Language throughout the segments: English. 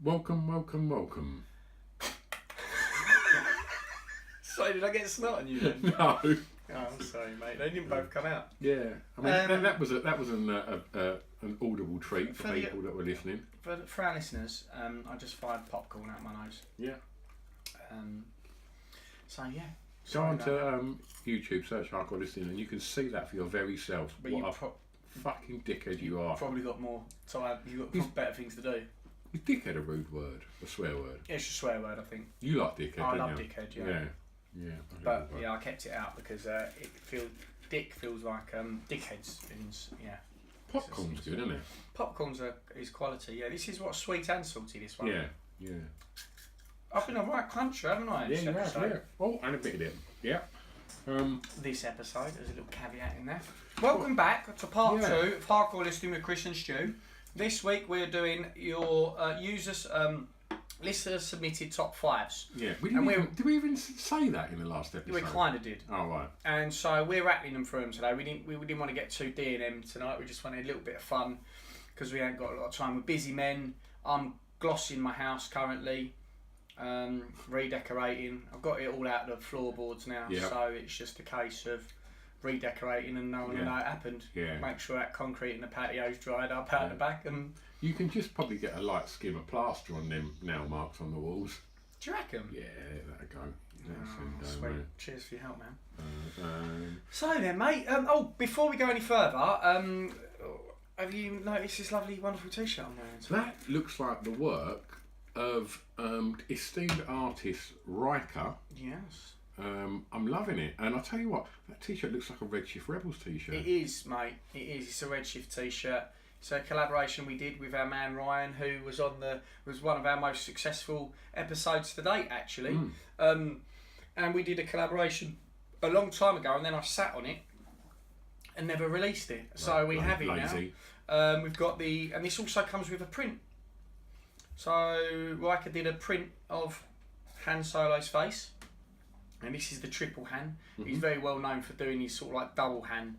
Welcome. Sorry, did I get snot on you then? No. Oh, I'm sorry, mate. They didn't both come out. Yeah, I mean that was an audible treat for people that were listening. For our listeners, I just fired popcorn out my nose. Yeah. So yeah. Go on to YouTube, search Hardcore Listening, and you can see that for your very self. But what a fucking dickhead you are. Probably got more. So you've got better things to do. Is dickhead a rude word? A swear word? Yeah, it's a swear word, I think. You like dickhead, I don't love you? dickhead, yeah. Yeah. But yeah, I kept it out because dick feels like dickheads means Popcorn's good, isn't it? Popcorn's is quality. Yeah, this is what sweet and salty. This one. Yeah. I've been a right cruncher, haven't I? Yeah, you have. Yeah. Oh, and a bit of it. Yeah. This episode, there's a little caveat in there. Welcome back to part 2 of Hardcore Listening with Chris and Stu. This week we're doing your users listener submitted top 5's. Yeah. Did we even say that in the last episode? We kind of did. Oh right. And so we're rattling them through them today. We didn't want to get too D&M tonight. We just wanted a little bit of fun because we ain't got a lot of time. We're busy men. I'm glossing my house currently. Redecorating. I've got it all out of the floorboards now, so it's just a case of redecorating and no one will know it happened. Make sure that concrete in the patio's dried up out the back, and you can just probably get a light skim of plaster on them nail marks on the walls. Do you reckon? Yeah, that'll go. Sweet. Cheers for your help, man. So then, mate. Before we go any further, have you noticed this lovely, wonderful T-shirt I'm wearing today? That looks like the work of esteemed artist Riker. Yes. I'm loving it, and I'll tell you what, that T-shirt looks like a Redshift Rebels T-shirt. It is, mate. It is. It's a Redshift T-shirt. It's a collaboration we did with our man Ryan, who was was one of our most successful episodes to date, actually. And we did a collaboration a long time ago, and then I sat on it and never released it. So we have it now. We've got and this also comes with a print. So Riker did a print of Han Solo's face. And this is the triple Han. He's very well known for doing these sort of like double Han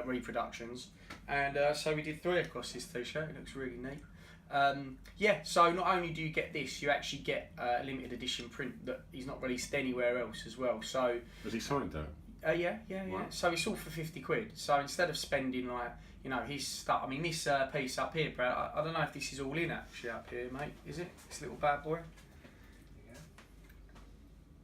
reproductions. And so we did 3 across this T-shirt. It looks really neat. So not only do you get this, you actually get a limited edition print that he's not released anywhere else as well. So has he signed that? Yeah. Wow. So it's all for 50 quid. So instead of spending his stuff, I mean this piece up here, Brad, I don't know if this is all in actually up here, mate. Is it? This little bad boy?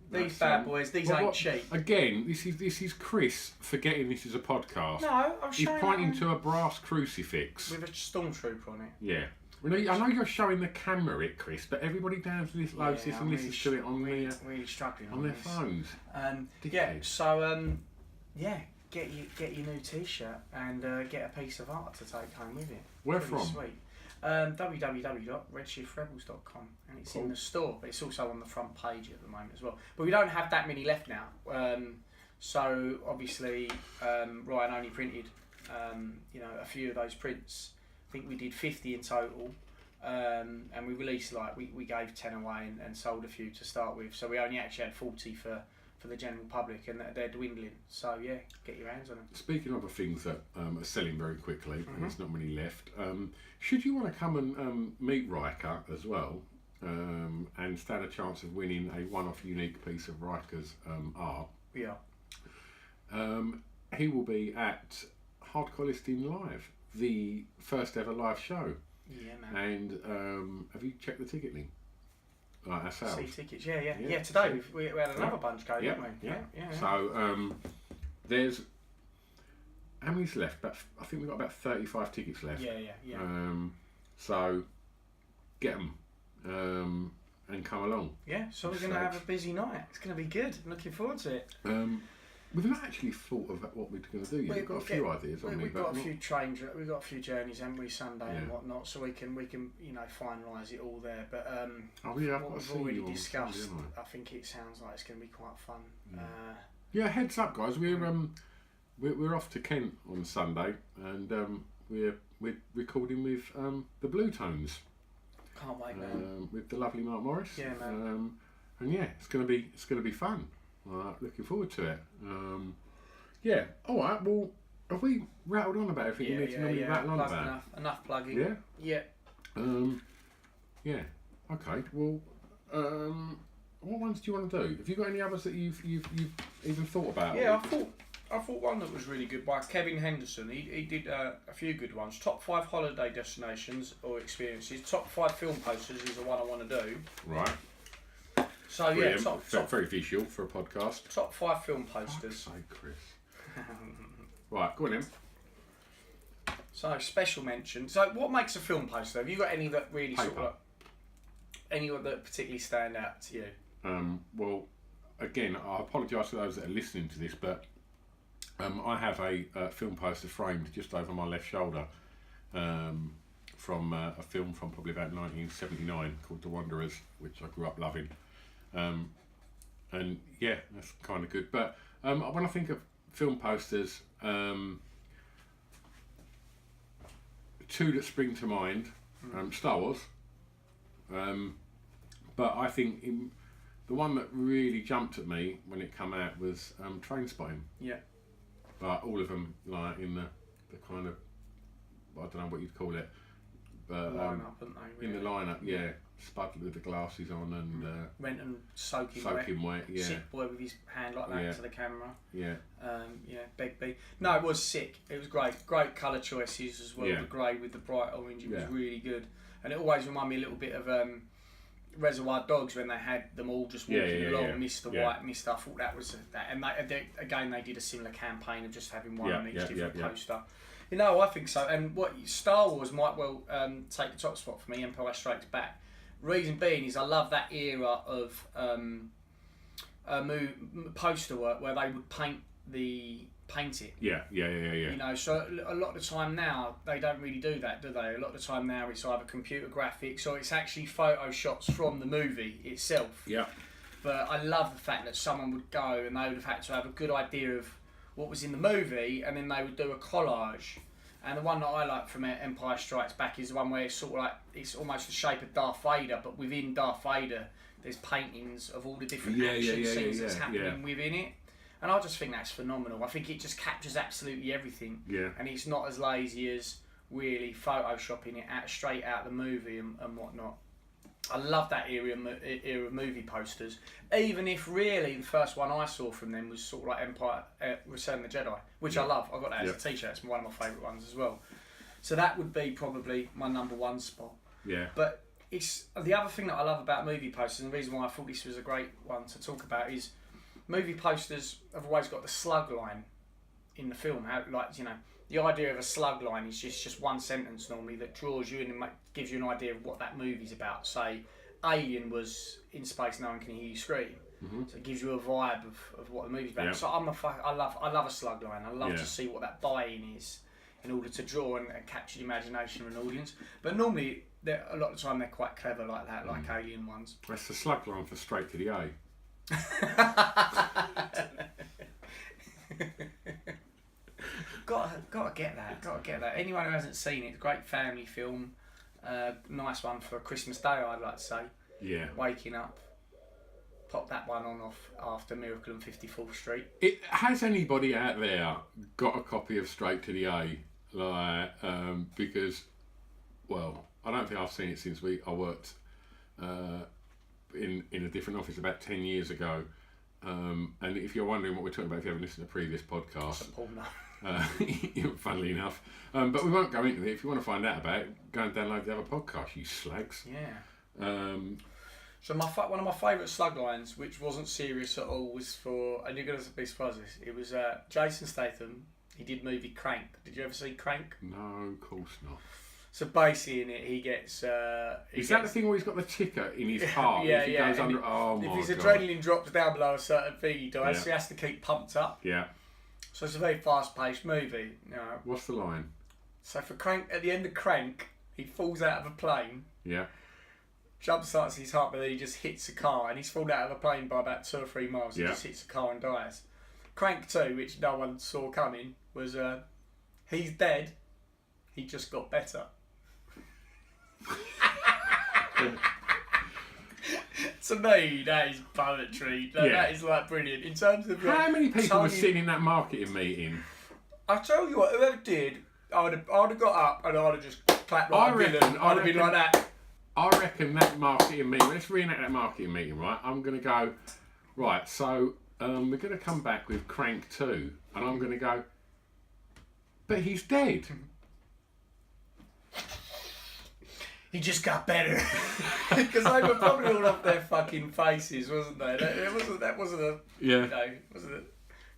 These bad boys, these ain't cheap. Again, this is Chris forgetting this is a podcast. No, I'm He's showing. He's pointing to a brass crucifix with a stormtrooper on it. Yeah. Well, I know you're showing the camera it, Chris, but everybody down to this loads this and listens to it on really struggling on their phones. Get your new T-shirt and get a piece of art to take home with you. Where Pretty from? Sweet. www.redshifrebels.com, and it's in the store, but it's also on the front page at the moment as well. But we don't have that many left now, so obviously Ryan only printed a few of those prints. I think we did 50 in total, and we released we gave 10 away and sold a few to start with, so we only actually had 40 for the general public, and they're dwindling. So yeah, get your hands on them. Speaking of the things that are selling very quickly, and there's not many left, should you want to come and meet Riker as well, and stand a chance of winning a one-off unique piece of Riker's art? Yeah. He will be at Hardcore Listening Live, the first ever live show. Yeah, man. And have you checked the ticket link? Ourselves. See tickets, yeah. Today we had another bunch go, didn't we? Yeah. So there's how many's left? I think we've got about 35 tickets left. Yeah. So get them and come along. Yeah. So we're going to have a busy night. It's going to be good. I'm looking forward to it. We've not actually thought of what we're going to do yet. We've got a few ideas. We've got a few journeys, haven't we, Sunday and whatnot, so we can finalise it all there. But what we've already discussed, I think it sounds like it's going to be quite fun. Heads up, guys. We're off to Kent on Sunday, and we're recording with the Blue Tones. Can't wait, man. With the lovely Mark Morris. Yeah, man. And it's going to be fun. Looking forward to it. All right. Well, have we rattled on about everything you need to normally rattle on about? Enough plugging. Yeah. Yeah. Okay. Well, what ones do you want to do? Have you got any others that you've even thought about? Yeah, I thought one that was really good by Kevin Henderson. He did a few good ones. Top 5 holiday destinations or experiences. Top 5 film posters is the one I want to do. Right. So Brilliant. yeah, top very visual for a podcast. Top 5 film posters. Fuck's sake, Chris. Right, go on then. So special mention. So what makes a film poster? Have you got any that really sort of any that particularly stand out to you? Well, again, I apologise to those that are listening to this, but I have a film poster framed just over my left shoulder from a film from probably about 1979 called The Wanderers, which I grew up loving. And yeah, that's kind of good. But when I think of film posters, two that spring to mind, Star Wars. But I think the one that really jumped at me when it came out was Trainspotting. Yeah. But all of them like in the kind of, I don't know what you'd call it, but Line-up, aren't they? In the lineup, yeah. Spud with the glasses on and went and soaking wet. Yeah. Sick boy with his hand like that to the camera. Yeah. Begbie. No, it was sick. It was great. Great colour choices as well. Yeah. The grey with the bright orange. It was really good. And it always reminded me a little bit of Reservoir Dogs when they had them all just walking along, Mr. White, Mr. I thought that was that. And they did a similar campaign of just having one on each different poster. You know, I think so. And what Star Wars might well take the top spot for me. Empire Strikes Back. Reason being is I love that era of poster work where they would paint it. Yeah. You know, so a lot of the time now they don't really do that, do they? A lot of the time now it's either computer graphics or it's actually photo shots from the movie itself. Yeah. But I love the fact that someone would go and they would have had to have a good idea of what was in the movie, and then they would do a collage. And the one that I like from Empire Strikes Back is the one where it's sort of like it's almost the shape of Darth Vader, but within Darth Vader there's paintings of all the different action scenes that's happening within it. And I just think that's phenomenal. I think it just captures absolutely everything. Yeah. And it's not as lazy as really photoshopping it straight out the movie and whatnot. I love that era of movie posters. Even if really the first one I saw from them was sort of like Empire, Return of the Jedi, which I love. I got that as a t-shirt. It's one of my favourite ones as well. So that would be probably my number one spot. Yeah. But it's the other thing that I love about movie posters, and the reason why I thought this was a great one to talk about is movie posters have always got the slug line in the film. How, like, you know, the idea of a slug line is just one sentence normally that draws you in and gives you an idea of what that movie's about. Say, Alien was in space, no one can hear you scream. Mm-hmm. So it gives you a vibe of what the movie's about. Yeah. So I love a slug line. I love to see what that buy-in is in order to draw and capture the imagination of an audience. But normally, a lot of the time they're quite clever like that, like Alien ones. That's the slug line for straight to the A. Gotta get that. Anyone who hasn't seen it, great family film. Nice one for Christmas Day, I'd like to say. Yeah. Waking up. Pop that one on off after Miracle on 54th Street. Has anybody out there got a copy of Straight to the A? Like, because, well, I don't think I've seen it since I worked in a different office about 10 years ago. And if you're wondering what we're talking about, if you haven't listened to previous podcasts, funnily enough, but we won't go into it. If you want to find out about it, go and download the other podcast, you slags. Yeah. So one of my favourite slug lines, which wasn't serious at all, was for, and you're going to be surprised this, it was Jason Statham. He did movie Crank. Did you ever see Crank? No, of course not. So basically in it, he gets... Is that the thing where he's got the ticker in his heart? Yeah. Goes under, if his adrenaline drops down below a certain thing, he dies. So he has to keep pumped up. Yeah. So it's a very fast-paced movie. You know. What's the line? So for Crank, at the end of Crank, he falls out of a plane. Yeah. Jump starts his heart, but then he just hits a car, and he's fallen out of a plane by about 2 or 3 miles. He just hits a car and dies. Crank 2, which no one saw coming, was he's dead. He just got better. To me, that is poetry. That is like brilliant. In terms of how many people were sitting in that marketing meeting? I tell you what, whoever did, I would have got up and I'd have just clapped like a villain. I'd have been like that. I reckon that marketing meeting. Let's reenact that marketing meeting, right? I'm gonna go. Right, so we're gonna come back with Crank 2, and I'm gonna go. But he's dead. He just got better. Because they were probably all off their fucking faces, wasn't they? That wasn't a... Yeah. You know,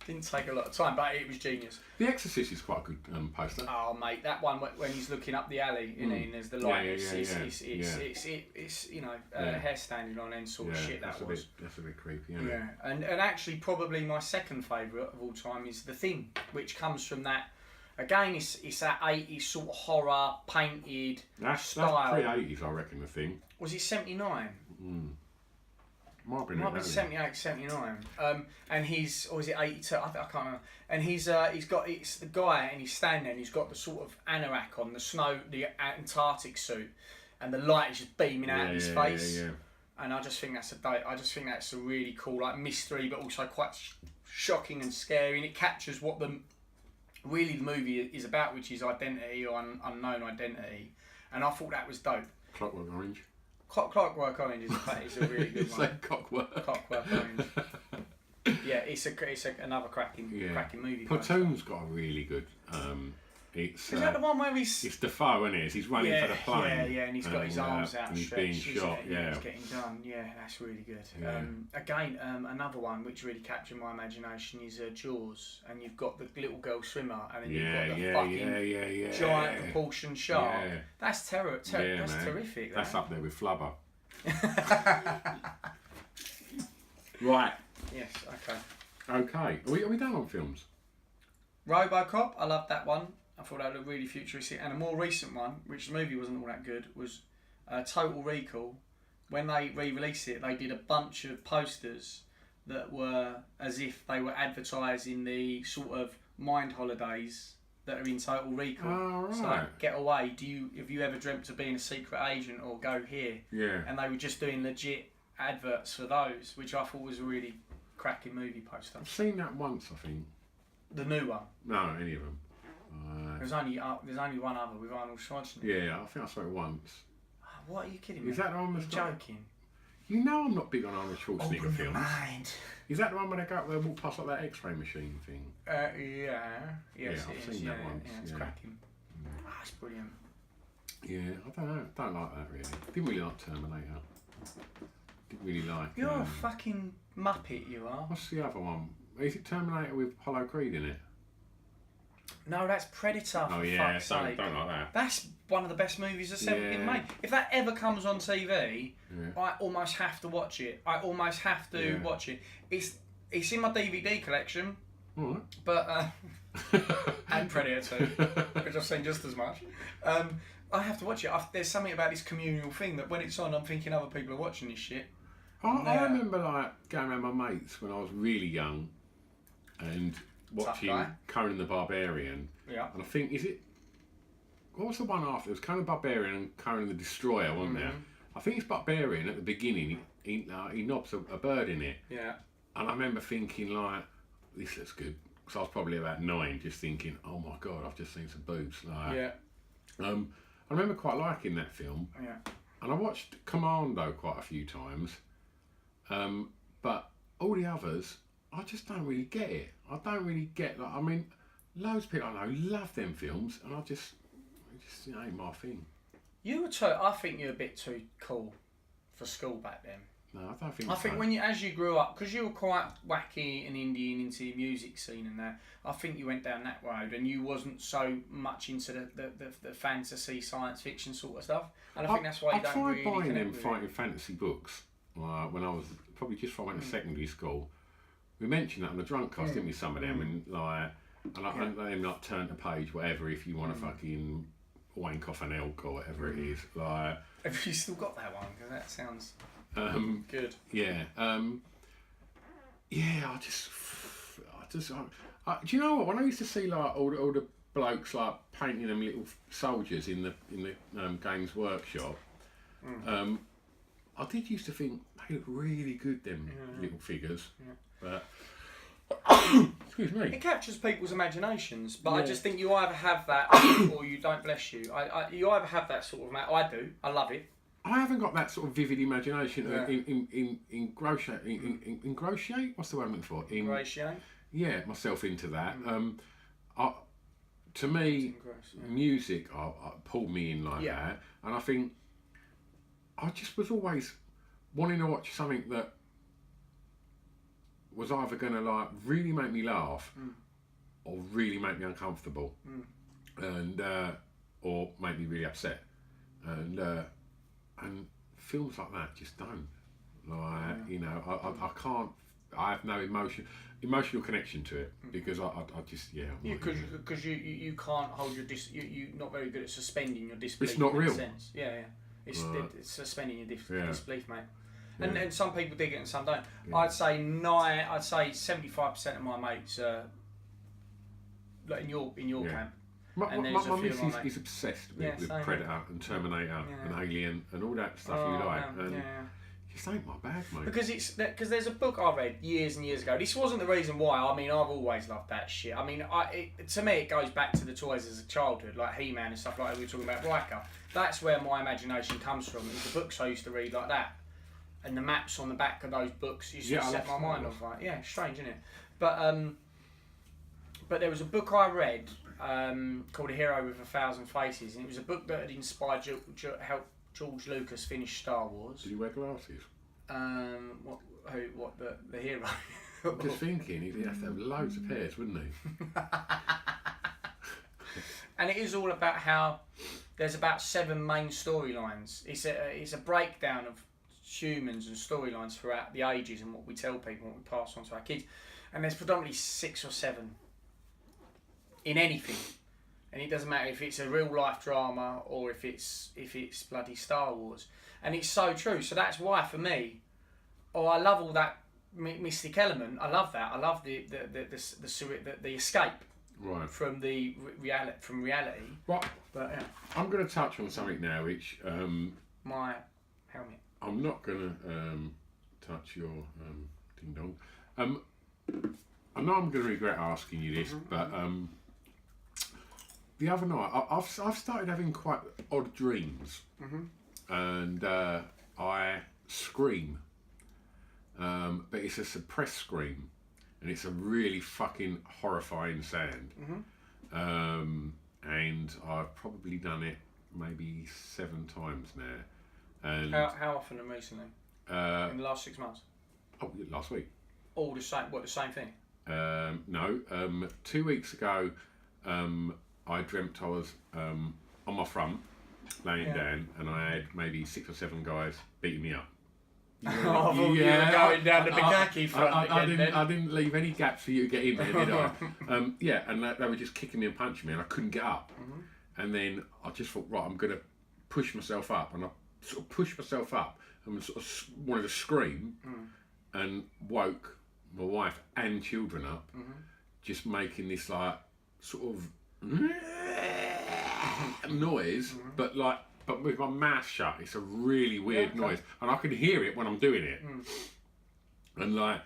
didn't take a lot of time, but it was genius. The Exorcist is quite a good poster. Oh, mate, that one when he's looking up the alley and there's the light. It's you know, hair standing on end sort of shit. That's a bit creepy. Isn't it? And actually, probably my second favourite of all time is The Thing, which comes from that. Again, it's that 80s sort of horror painted style. That's pre-80s, I reckon. The Thing. Was it 79? Might be 78, 79. And he's, or is it 82? I can't remember. And it's the guy, and he's standing there, and he's got the sort of anorak on, the Antarctic suit, and the light is just beaming out of his face. And I just think that's a really cool, like, mystery, but also quite shocking and scary, and it captures what the movie is about, which is identity or unknown identity. And I thought that was dope. Clockwork Orange. Clockwork Orange is a really good one. Like Clockwork Orange. Yeah, it's another cracking movie. Platoon's got a really good. Is that the one where he's? It's Defoe, isn't it? He's running for the plane. Yeah, and he's got his arms out. And he's being shot. He's getting done. Yeah, that's really good. Yeah. Again, another one which really captured my imagination is Jaws, and you've got the little girl swimmer, and then you've got the fucking giant proportion shark. Yeah. That's that's terrific. That's up there with Flubber. Right. Yes. Okay. Okay. Are we done on films? RoboCop. I loved that one. I thought that looked really futuristic. And a more recent one, which the movie wasn't all that good, was Total Recall. When they re-released it, they did a bunch of posters that were as if they were advertising the sort of mind holidays that are in Total Recall. Oh, right. So like, get away. Have you ever dreamt of being a secret agent or go here? Yeah. And they were just doing legit adverts for those, which I thought was a really cracking movie poster. I've seen that once, I think. The new one? No, any of them. There's only one other with Arnold Schwarzenegger. Yeah, I think I saw it once. What, are you kidding me? Is that the one? You're joking. You know I'm not big on Arnold Schwarzenegger films. Mind. Is that the one where they go up there and walk past like that X-ray machine thing? Yeah. Yes, I've seen that once. Yeah, it's cracking. Oh, it's brilliant. Yeah, I don't know. Don't like that really. Didn't really like Terminator. Didn't really like. You're a fucking muppet, you are. What's the other one? Is it Terminator with Apollo Creed in it? No, that's Predator. For fuck's sake. Don't like that. That's one of the best movies that's ever been made. If that ever comes on TV, I almost have to watch it. Watch it. It's in my DVD collection. All right. But and Predator 2, which I've seen just as much. I have to watch it. There's something about this communal thing that when it's on, I'm thinking other people are watching this shit. I remember like going around my mates when I was really young and watching Conan the Barbarian. Yeah. And I think, what was the one after? It was Conan the Barbarian and Conan the Destroyer, wasn't there? I think it's Barbarian at the beginning. He knobs a bird in it. Yeah. And I remember thinking like, this looks good. Because I was probably about 9, just thinking, oh my God, I've just seen some boobs. Like, yeah. I remember quite liking that film. Yeah. And I watched Commando quite a few times. But all the others, I just don't really get it. I don't really get, like, I mean, loads of people I know love them films, and it just ain't my thing. I think you're a bit too cool for school back then. No, I don't think I think as you grew up, because you were quite wacky and indie and into the music scene and that, I think you went down that road and you wasn't so much into the fantasy, science fiction sort of stuff. And I think that's why you don't really I tried buying them fighting fantasy books when I was probably just before I went to secondary school. We mentioned that on the drunk cast, didn't we? Some of them, and and then like turn the page, whatever. If you want to fucking wank off an elk or whatever it is, like. Have you still got that one? Because that sounds good. Yeah. Yeah. Do you know what? When I used to see like all the blokes like painting them little soldiers in the Games Workshop, I did used to think they look really good. Them little figures, but. Excuse me. It captures people's imaginations, but I just think you either have that or you don't. Bless you. You either have that sort of. I do. I love it. I haven't got that sort of vivid imagination Yeah. in ingratiate. What's the word I'm looking for? Ingratiate. Yeah, myself into that. To me, music pulled me in like that, and I think I just was always wanting to watch something that was either going to like really make me laugh or really make me uncomfortable, and or make me really upset, and films like that just don't. Like you know, I can't. I have no emotional connection to it because I just because you can't hold your you're not very good at suspending your disbelief. It's not real. Sense. Yeah. It's suspending your disbelief, mate. Yeah. And some people dig it and some don't. Yeah. I'd say 75% of my mates are like in your camp. My missus like is obsessed with same. Predator and Terminator and Alien and all that stuff you like. And it just ain't my bag, mate. Because there's a book I read years and years ago. This wasn't the reason why. I mean, I've always loved that shit. I mean, to me, it goes back to the toys as a childhood, like He-Man and stuff like that. We were talking about Riker. That's where my imagination comes from. It's the books I used to read like that. And the maps on the back of those books used to set my mind off. Like, yeah, strange, isn't it? But there was a book I read called A Hero with 1,000 Faces, and it was a book that had inspired helped George Lucas finish Star Wars. Did he wear glasses? The hero? I'm just thinking, he'd have to have loads of pairs, wouldn't he? And it is all about how there's about 7 main storylines. It's a breakdown of humans and storylines throughout the ages and what we tell people, what we pass on to our kids. And there's predominantly 6 or 7 in anything. And it doesn't matter if it's a real life drama or if it's bloody Star Wars. And it's so true. So that's why for me, I love all that mystic element. I love that. I love the escape from the reality. Right. But yeah. I'm going to touch on something now, which my helmet. I'm not going to touch your ding dong. I know I'm going to regret asking you this, but the other night I've started having quite odd dreams, and I scream, but it's a suppressed scream, and it's a really fucking horrifying sound. And I've probably done it maybe 7 times now. And how often and recently? In the last 6 months? Oh, last week. All the same? What, the same thing? No. 2 weeks ago, I dreamt I was on my front, laying down, and I had maybe 6 or 7 guys beating me up. You were going down the Bukaki front I didn't leave any gaps for you to get in there, did I? And they were just kicking me and punching me, and I couldn't get up. And then I just thought, right, I'm going to push myself up, and I sort of pushed myself up and sort of wanted to scream, and woke my wife and children up, just making this like sort of noise, but with my mouth shut. It's a really weird noise, and I can hear it when I'm doing it. And like,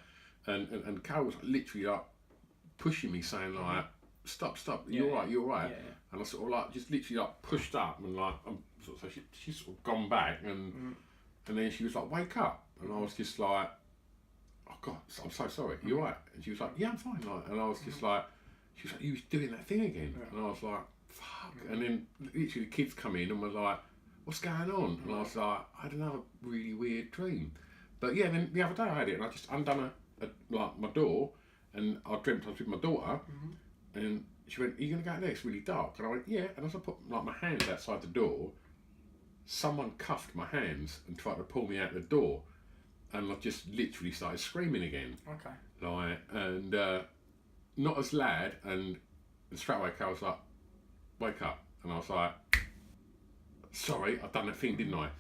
and Carol was literally like pushing me, saying like, "Stop! You're right. Yeah. And I sort of like just literally like pushed up, and like so she's sort of gone back, and then she was like, "Wake up!" And I was just like, "Oh God, I'm so sorry. You're right." And she was like, "Yeah, I'm fine." Like, and I was just like, she was like, "You was doing that thing again," and I was like, "Fuck!" And then literally the kids come in and were like, "What's going on?" And I was like, "I had another really weird dream." But yeah, then the other day I had it, and I just undone like my door, and I dreamt I was with my daughter, and she went, "Are you going to go out there? It's really dark." And I went, "Yeah." And as I put like my hands outside the door, someone cuffed my hands and tried to pull me out the door, and I just literally started screaming again. Okay. Like, and not as loud, and straight away Carol was like, "Wake up," and I was like, "Sorry, I've done that thing, didn't I?"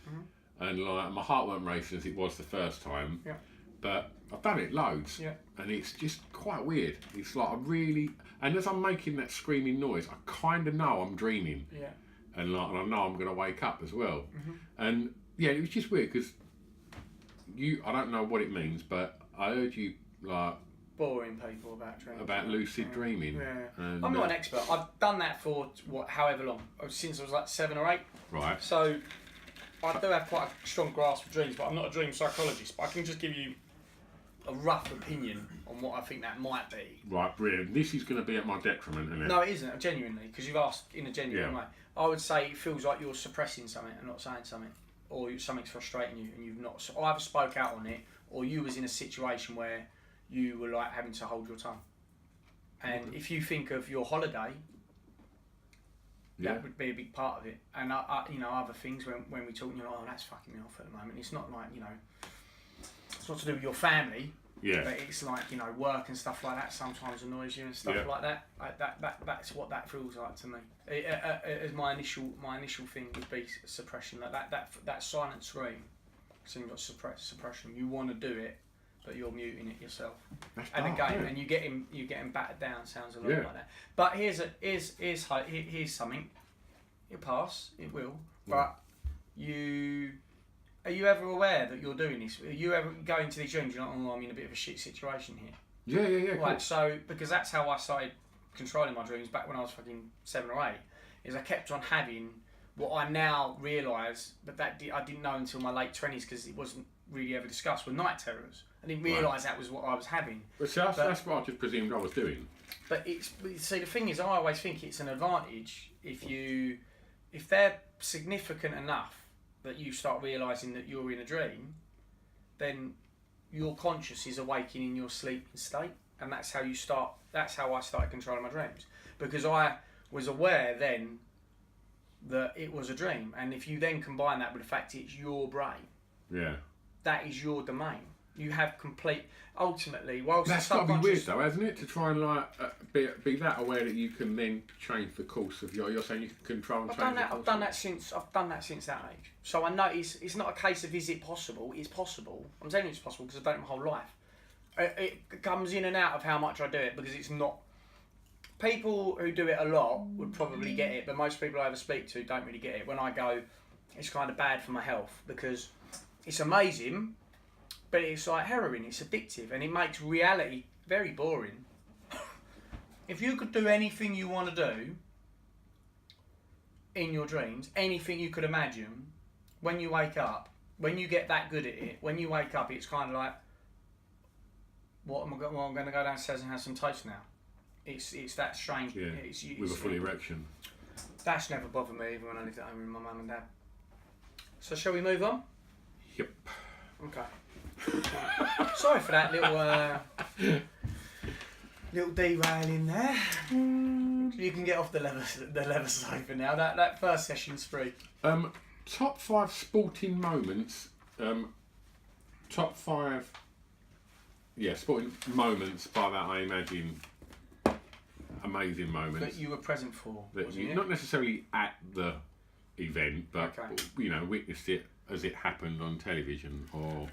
And like my heart weren't racing as it was the first time. Yeah. But I've done it loads. Yeah. And it's just quite weird. It's like and as I'm making that screaming noise, I kind of know I'm dreaming. Yeah. And I know I'm going to wake up as well. And yeah, it was just weird because I don't know what it means, but I heard you like boring people about dreaming. About lucid dreaming. Yeah. And, I'm not an expert. I've done that for however long, since I was like 7 or 8. Right. So I do have quite a strong grasp of dreams, but I'm not a dream psychologist. But I can just give you a rough opinion on what I think that might be. Right, brilliant. This is going to be at my detriment, isn't it? No, it isn't, genuinely, because you've asked in a genuine way. I would say it feels like you're suppressing something and not saying something, or something's frustrating you and you've not either spoke out on it, or you was in a situation where you were like having to hold your tongue. And if you think of your holiday, that would be a big part of it. And you know, other things when we talk, you're like, oh, that's fucking me off at the moment. It's not like, you know, it's not to do with your family. Yeah. But it's like, you know, work and stuff like that sometimes annoys you and stuff like that. That's what that feels like to me. As my initial thing would be suppression. That silent scream seems like suppression. You want to do it, but you're muting it yourself. That's and dark, again, and you getting battered down. Sounds a lot like that. But here's something. It'll pass. It will. But are you ever aware that you're doing this? Are you ever going to these dreams? You're like, oh, I'm in a bit of a shit situation here. Yeah. Right, cool. So, because that's how I started controlling my dreams back when I was fucking 7 or 8, is I kept on having what I now realise, but I didn't know until my late 20s because it wasn't really ever discussed, were night terrors. I didn't realise that was what I was having. But see, that's what I just presumed I was doing. But see, the thing is, I always think it's an advantage if they're significant enough that you start realising that you're in a dream, then your conscious is awaking in your sleeping state, and that's how I started controlling my dreams, because I was aware then that it was a dream, and if you then combine that with the fact it's your brain, that is your domain. You have complete. Ultimately, whilst that's got to be weird though, hasn't it? To try and like be that aware that you can then change the course of you're saying you can control and change. I've done that since that age. So I know it's not a case of is it possible. It's possible. I'm telling you it's possible because I've done it my whole life. It comes in and out of how much I do it because it's not. People who do it a lot would probably get it, but most people I ever speak to don't really get it. When I go, it's kind of bad for my health because it's amazing. But it's like heroin, it's addictive, and it makes reality very boring. If you could do anything you want to do in your dreams, anything you could imagine, when you wake up, when you get that good at it, when you wake up, it's kind of like, I'm going to go downstairs and have some toast now. It's that strange. Yeah, with a full erection. That's never bothered me, even when I lived at home with my mum and dad. So shall we move on? Yep. Okay. Sorry for that little derailing there. You can get off the leather sofa now. That first session's free. Top 5 sporting moments. Top 5. Yeah, sporting moments. By that I imagine amazing moments that you were present for. That you not necessarily at the event, but you know, witnessed it as it happened on television or.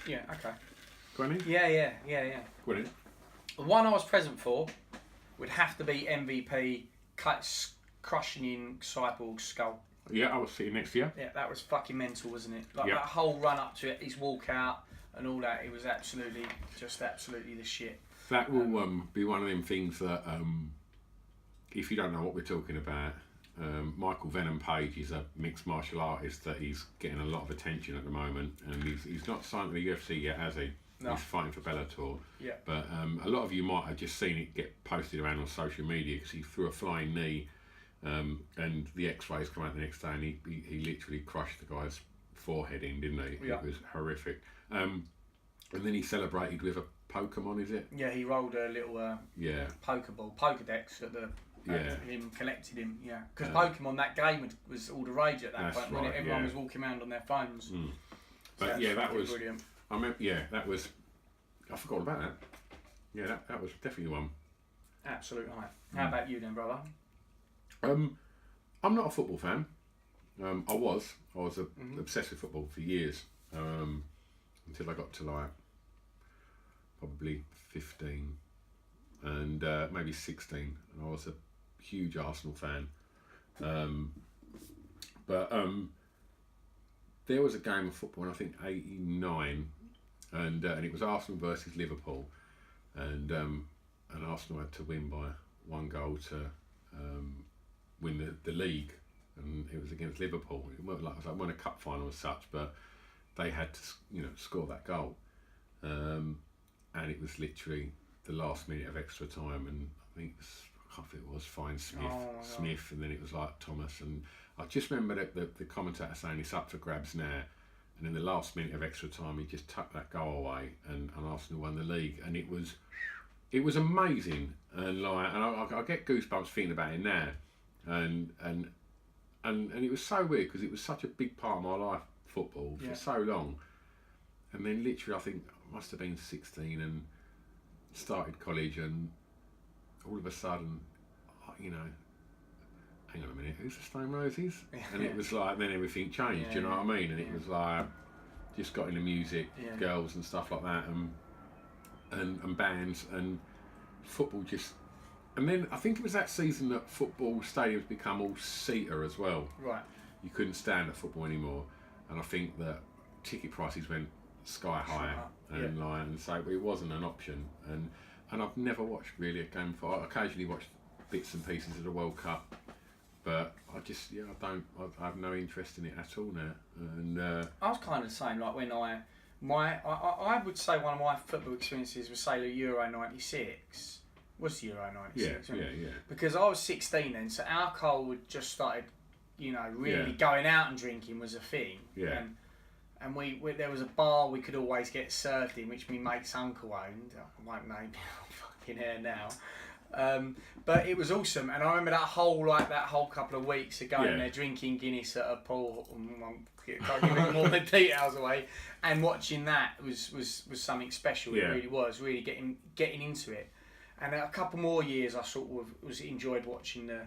Yeah, okay. Go on in? Yeah. Go on in. The one I was present for would have to be MVP crushing in Cyborg's skull. Yeah, I was sitting next to you. Yeah, that was fucking mental, wasn't it? Like that whole run up to it, his walkout and all that, it was absolutely the shit. That will be one of them things that, if you don't know what we're talking about, Michael Venom Page is a mixed martial artist that he's getting a lot of attention at the moment, and he's not signed to the UFC yet, has he? No. He's fighting for Bellator. Yeah. But a lot of you might have just seen it get posted around on social media because he threw a flying knee, and the X-rays come out the next day, and he literally crushed the guy's forehead in, didn't he? Yeah. It was horrific. And then he celebrated with a Pokemon, is it? Yeah, he rolled a little Pokeball, Pokedex at the. Him collected him, because Pokemon, that game was all the rage at that point when everyone was walking around on their phones. But so that was brilliant. I remember, that was. I forgot about that. Yeah, that was definitely one. Absolute height. How about you then, brother? I'm not a football fan. I was obsessed with football for years until I got to like probably 15 and maybe 16, and I was a huge Arsenal fan. But there was a game of football in I think '89, and it was Arsenal versus Liverpool, and Arsenal had to win by 1 goal to win the league, and it was against Liverpool. It wasn't a cup final as such, but they had to, score that goal, and it was literally the last minute of extra time, and I think I can't think it was fine Smith, and then it was like Thomas, and I just remember that the commentator saying it's up for grabs now, and in the last minute of extra time he just tucked that goal away, and Arsenal won the league, and it was amazing, and I get goosebumps thinking about it now, and it was so weird because it was such a big part of my life, football, for so long, and then literally I think I must have been 16 and started college, and all of a sudden, hang on a minute, who's the Stone Roses? And it was like, then everything changed, do you know what I mean? And it was like, just got into music, girls and stuff like that, and bands, and football just... And then I think it was that season that football stadiums become all seater as well. Right. You couldn't stand at football anymore, and I think that ticket prices went sky high, and so it wasn't an option, and I've never watched really a game before. I occasionally watched bits and pieces of the World Cup, but I have no interest in it at all now. And I was kind of the same. Like when I would say one of my football experiences was, say, the Euro '96. Was the Euro '96? Yeah. Because I was 16 then, so alcohol had just started, really going out and drinking was a thing. Yeah. And we there was a bar we could always get served in, which my mate's uncle owned. I won't name him, fucking here now. But it was awesome, and I remember that whole couple of weeks of going there drinking Guinness at a pool. Can't give any more the details away. And watching that was something special. It really was, really getting into it. And a couple more years, I sort of enjoyed watching the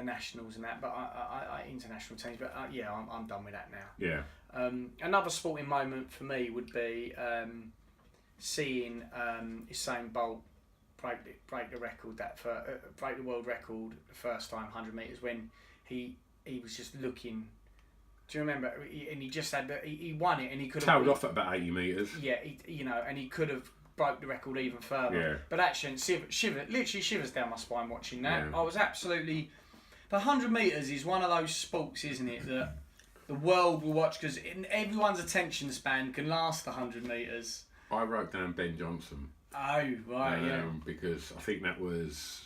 nationals and that, but I international teams. But I'm done with that now. Yeah. Another sporting moment for me would be seeing Usain Bolt break the record break the world record the first time 100 metres when he was just looking. Do you remember? And he just had he won it, and he could have tailed off at about 80 metres. Yeah, and he could have broke the record even further. Yeah. But actually, literally shivers down my spine watching that. Yeah. I was absolutely. The 100 metres is one of those sports, isn't it, that the world will watch because everyone's attention span can last 100 metres. I wrote down Ben Johnson. Oh, right, because I think that was...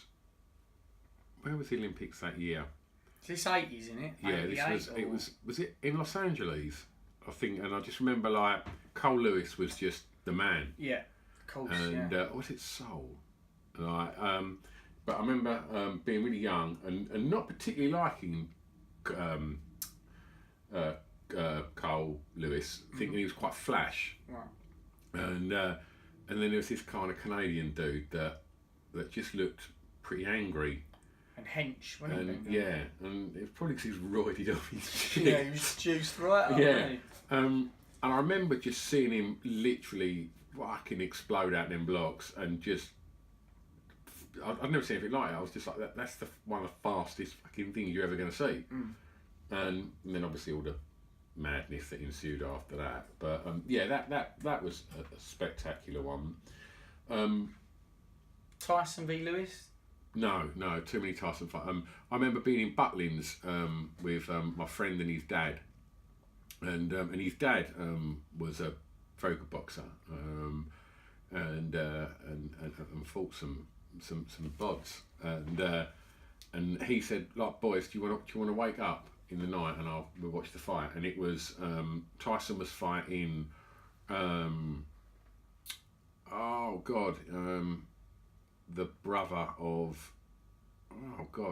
Where was the Olympics that year? This 80s, isn't it? Yeah, was it in Los Angeles? I think, and I just remember like Cole Lewis was just the man. Yeah, of course. And was it Seoul? Like, but I remember being really young and not particularly liking Cole Lewis, thinking he was quite flash. Right. And then there was this kind of Canadian dude that just looked pretty angry. And hench, wasn't he? Yeah, and it's probably because he was roided off his shit. Yeah, he was juiced right up. Yeah. And I remember just seeing him literally fucking explode out them blocks, and just... I've never seen anything like it. I was just like, that's one of the fastest fucking things you're ever going to see. And then obviously all the madness that ensued after that. But that was a spectacular one. Tyson v Lewis? No, too many Tyson fights. I remember being in Butlins with my friend and his dad, and his dad was a very good boxer, and fought some bods, and he said, like, boys, do you want to wake up in the night and we'll watch the fight? And it was Tyson was fighting the brother of,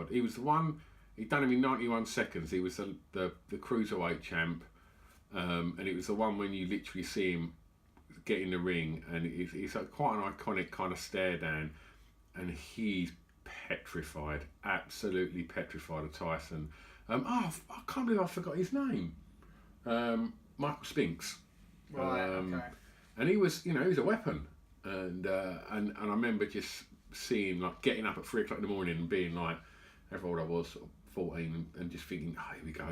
he was the one, he'd done him in 91 seconds. He was the cruiserweight champ, and it was the one when you literally see him get in the ring, and it's quite an iconic kind of stare down, and he's petrified, absolutely petrified of Tyson. I can't believe I forgot his name. Michael Spinks. Right, okay. And he was a weapon, and I remember just seeing, like, getting up at 3 o'clock in the morning and being like, however old I was, sort of 14, and just thinking, here we go,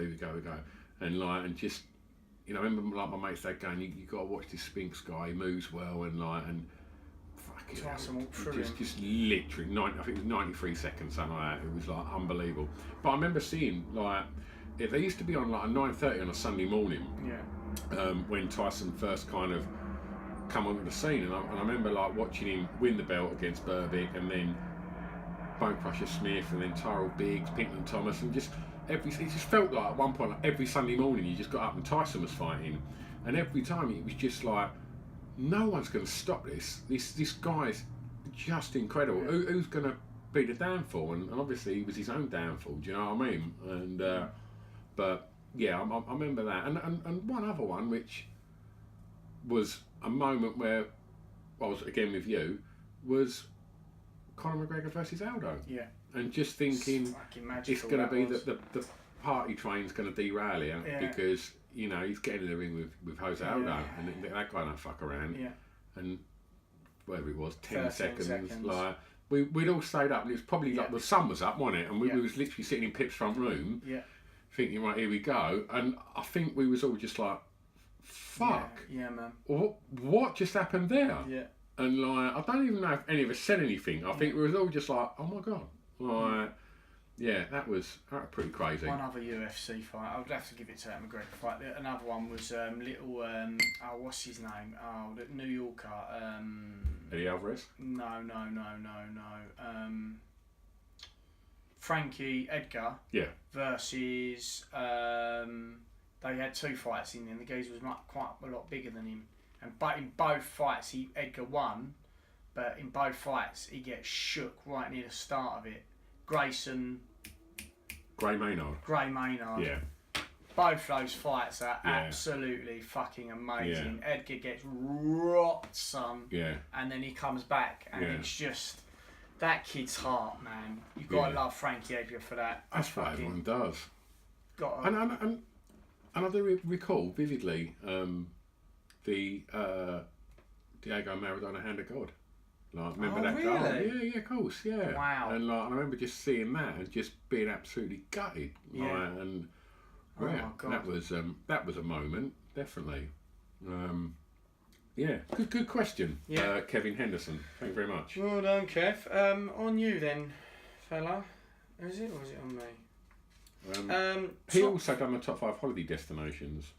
and just, I remember like my mates dad going, you got to watch this Spinks guy, he moves well, and fucking just literally I think it was 93 seconds, something like that. It was like unbelievable. But I remember seeing, like, they used to be on like a 9:30 on a Sunday morning. Yeah. When Tyson first kind of come onto the scene, and I remember like watching him win the belt against Berbick, and then Bone Crusher Smith, and then Tyrell Biggs, Pinklon Thomas, and just it just felt like at one point, like every Sunday morning, you just got up and Tyson was fighting, and every time it was just like, no one's going to stop this. This guy's just incredible. Who's going to be the downfall? And obviously he was his own downfall. Do you know what I mean? And but yeah, I remember that. And one other one, which was a moment where I was again with you, was Conor McGregor versus Aldo. Yeah. And just thinking it's going to be the party train's going to derail here because you know he's getting in the ring with Jose Aldo, and that guy don't fuck around. Yeah. And whatever it was, 10 seconds. Like we'd all stayed up, and it was probably like the sun was up, wasn't it? And we was literally sitting in Pip's front room, thinking, right, here we go. And I think we was all just like, fuck. Yeah, man. What just happened there? Yeah. And like, I don't even know if any of us said anything. I think we was all just like, oh my god. Like, yeah, that was pretty crazy. One other UFC fight, I would have to give it to that McGregor fight. Another one was what's his name? Oh, the New Yorker. Eddie Alvarez? No. Frankie Edgar. Yeah. Versus they had two fights in there, and the geezer was quite a lot bigger than him. But in both fights, Edgar won. But in both fights, he gets shook right near the start of it. Gray Maynard. Yeah. Both those fights are absolutely fucking amazing. Yeah. Edgar gets rocked, son. Yeah. And then he comes back, and it's just that kid's heart, man. You've got to love Frankie Edgar for that. That's what everyone does. And I do recall vividly the Diego Maradona Hand of God. Like, remember that goal? Yeah, of course, yeah. Wow. And like, I remember just seeing that and just being absolutely gutted. Yeah. Like, and my God. that was a moment, definitely. Yeah, good question, Kevin Henderson. Thank you very much. Well done, Kev. On you then, fella. Is it, or is it on me? He also done the top 5 holiday destinations.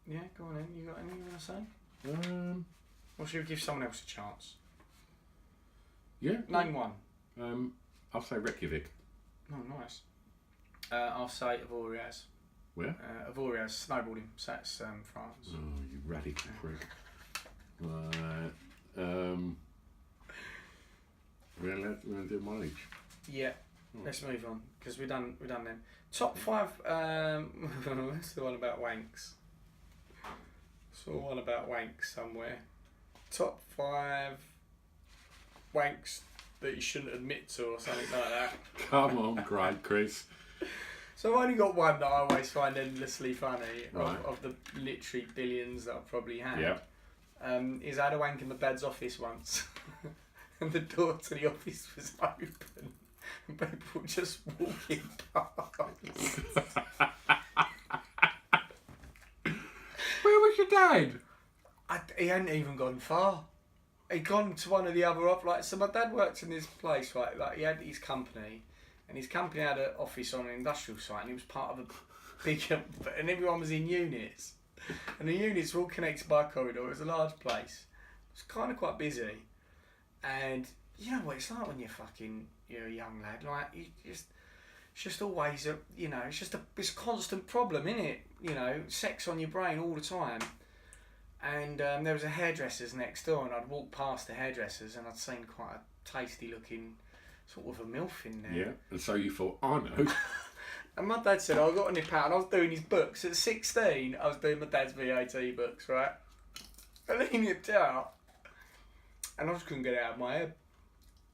Yeah, go on then. You got anything you want to say? Or should we give someone else a chance? Yeah. Name one. I'll say Reykjavik. Oh, nice. I'll say Avoriaz. Where? Avoriaz, snowboarding. So that's France. Oh, you radical prick. We're going to do mileage. Yeah. Let's move on because we're done then. Top 5. What's the one about wanks? Saw one about wanks somewhere. Top 5 wanks that you shouldn't admit to, or something like that. Come on, great Chris. So I've only got one that I always find endlessly funny right. of the literally billions that I've probably had. Yeah. Is I had a wank in my dad's office once, and the door to the office was open, and people were just walking past. Where was your dad? He hadn't even gone far. He'd gone to one of the other so my dad worked in this place, right? Like he had his company, and his company had an office on an industrial site, and he was part of a bigger, and everyone was in units, and the units were all connected by a corridor. It was a large place. It was kind of quite busy, and you know what it's like when you're a young lad, like it's just always it's a constant problem, isn't it? You know, sex on your brain all the time. And there was a hairdresser's next door, and I'd walked past the hairdresser's, and I'd seen quite a tasty looking sort of a MILF in there. Yeah, and so you thought, I know. And my dad said, I've got to nip out, and I was doing his books. At 16, I was doing my dad's VAT books, right? And then he nipped out, and I just couldn't get it out of my head.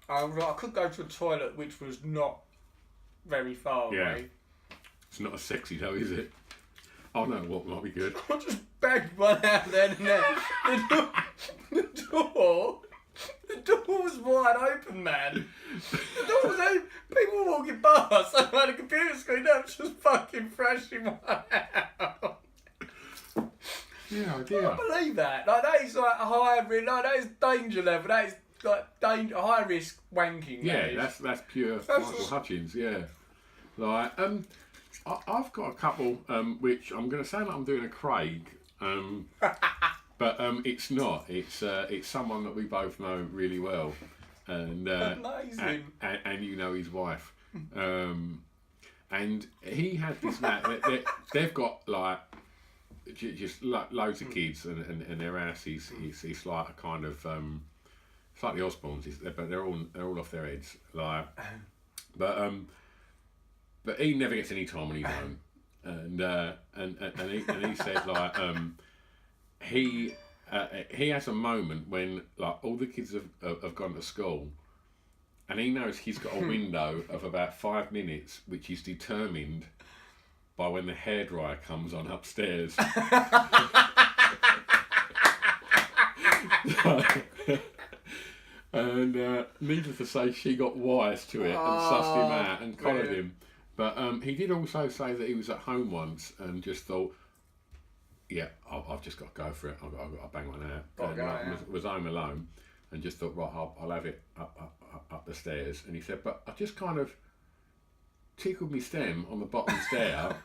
I was like, I could go to a toilet, which was not very far away. It's not as sexy though, is it? Oh no, what might be good? I just bagged one out there and there. The door was wide open, man. The door was open. People were walking past. I had a computer screen up, just fucking flashing one out. Yeah, dear. I can't believe that. Like that is like a high risk. Like that is danger level. That is like high risk wanking. Yeah, that's pure Michael Hutchins. Yeah, like I've got a couple, which I'm going to sound like I'm doing a Craig, but it's not. It's someone that we both know really well, and Amazing. and you know his wife, and he had this man. They've got like just loads of kids, and their house is like a kind of it's like the Osborns, but they're all off their heads, like, but he never gets any time on his own, and he said like he has a moment when like all the kids have gone to school, and he knows he's got a window of about 5 minutes, which is determined by when the hairdryer comes on upstairs. And needless to say, she got wise to it and sussed him out and collared him. But he did also say that he was at home once and just thought, yeah, I've just got to go for it. I've got to bang one out. Was home alone and just thought, right, I'll have it up the stairs. And he said, but I just kind of tickled my stem on the bottom stair.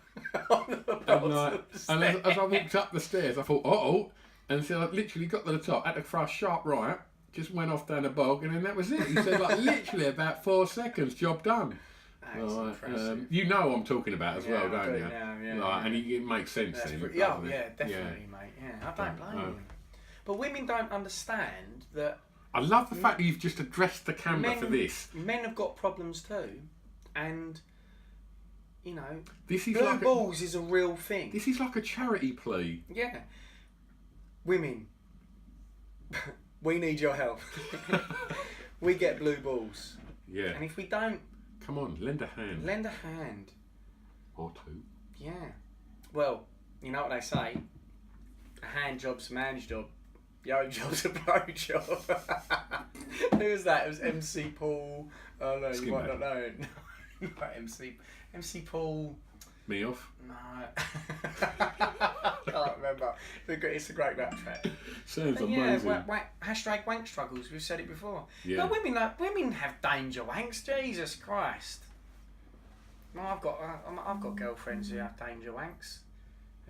And as I walked up the stairs, I thought, uh-oh. And so I literally got to the top, had to throw a sharp right, just went off down the bog, and then that was it. He said, like, literally about 4 seconds, job done. That's impressive. You know what I'm talking about as well, don't you? Yeah. And it makes sense then. Definitely, mate. Yeah, I don't blame him. But women don't understand that. I love the fact that you've just addressed the camera for this. Men have got problems too, and you know, this is blue balls is a real thing. This is like a charity plea. Yeah. Women, we need your help. We get blue balls. Yeah. And if we don't, come on, lend a hand. Lend a hand. Or two. Yeah. Well, you know what they say. A hand job's a man's job. Yo job's a bro job. Who was that? It was MC Paul. Oh no, you might not know it. No, MC Paul. Me off? No. I can't remember. It's a great rap track. Sounds amazing. Hashtag wank struggles. We've said it before. Yeah. But women have danger wanks. Jesus Christ. Well, I've got girlfriends who have danger wanks.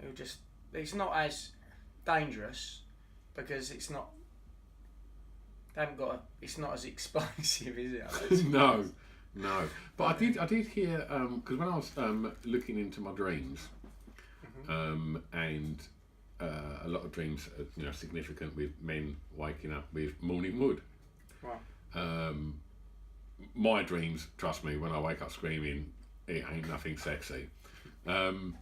Who just, it's not as dangerous because it's not. They haven't got. It's not as explosive, is it? No. But I did hear because when I was looking into my dreams, and a lot of dreams are significant with men waking up with morning wood. Right. My dreams, trust me, when I wake up screaming, it ain't nothing sexy. I'm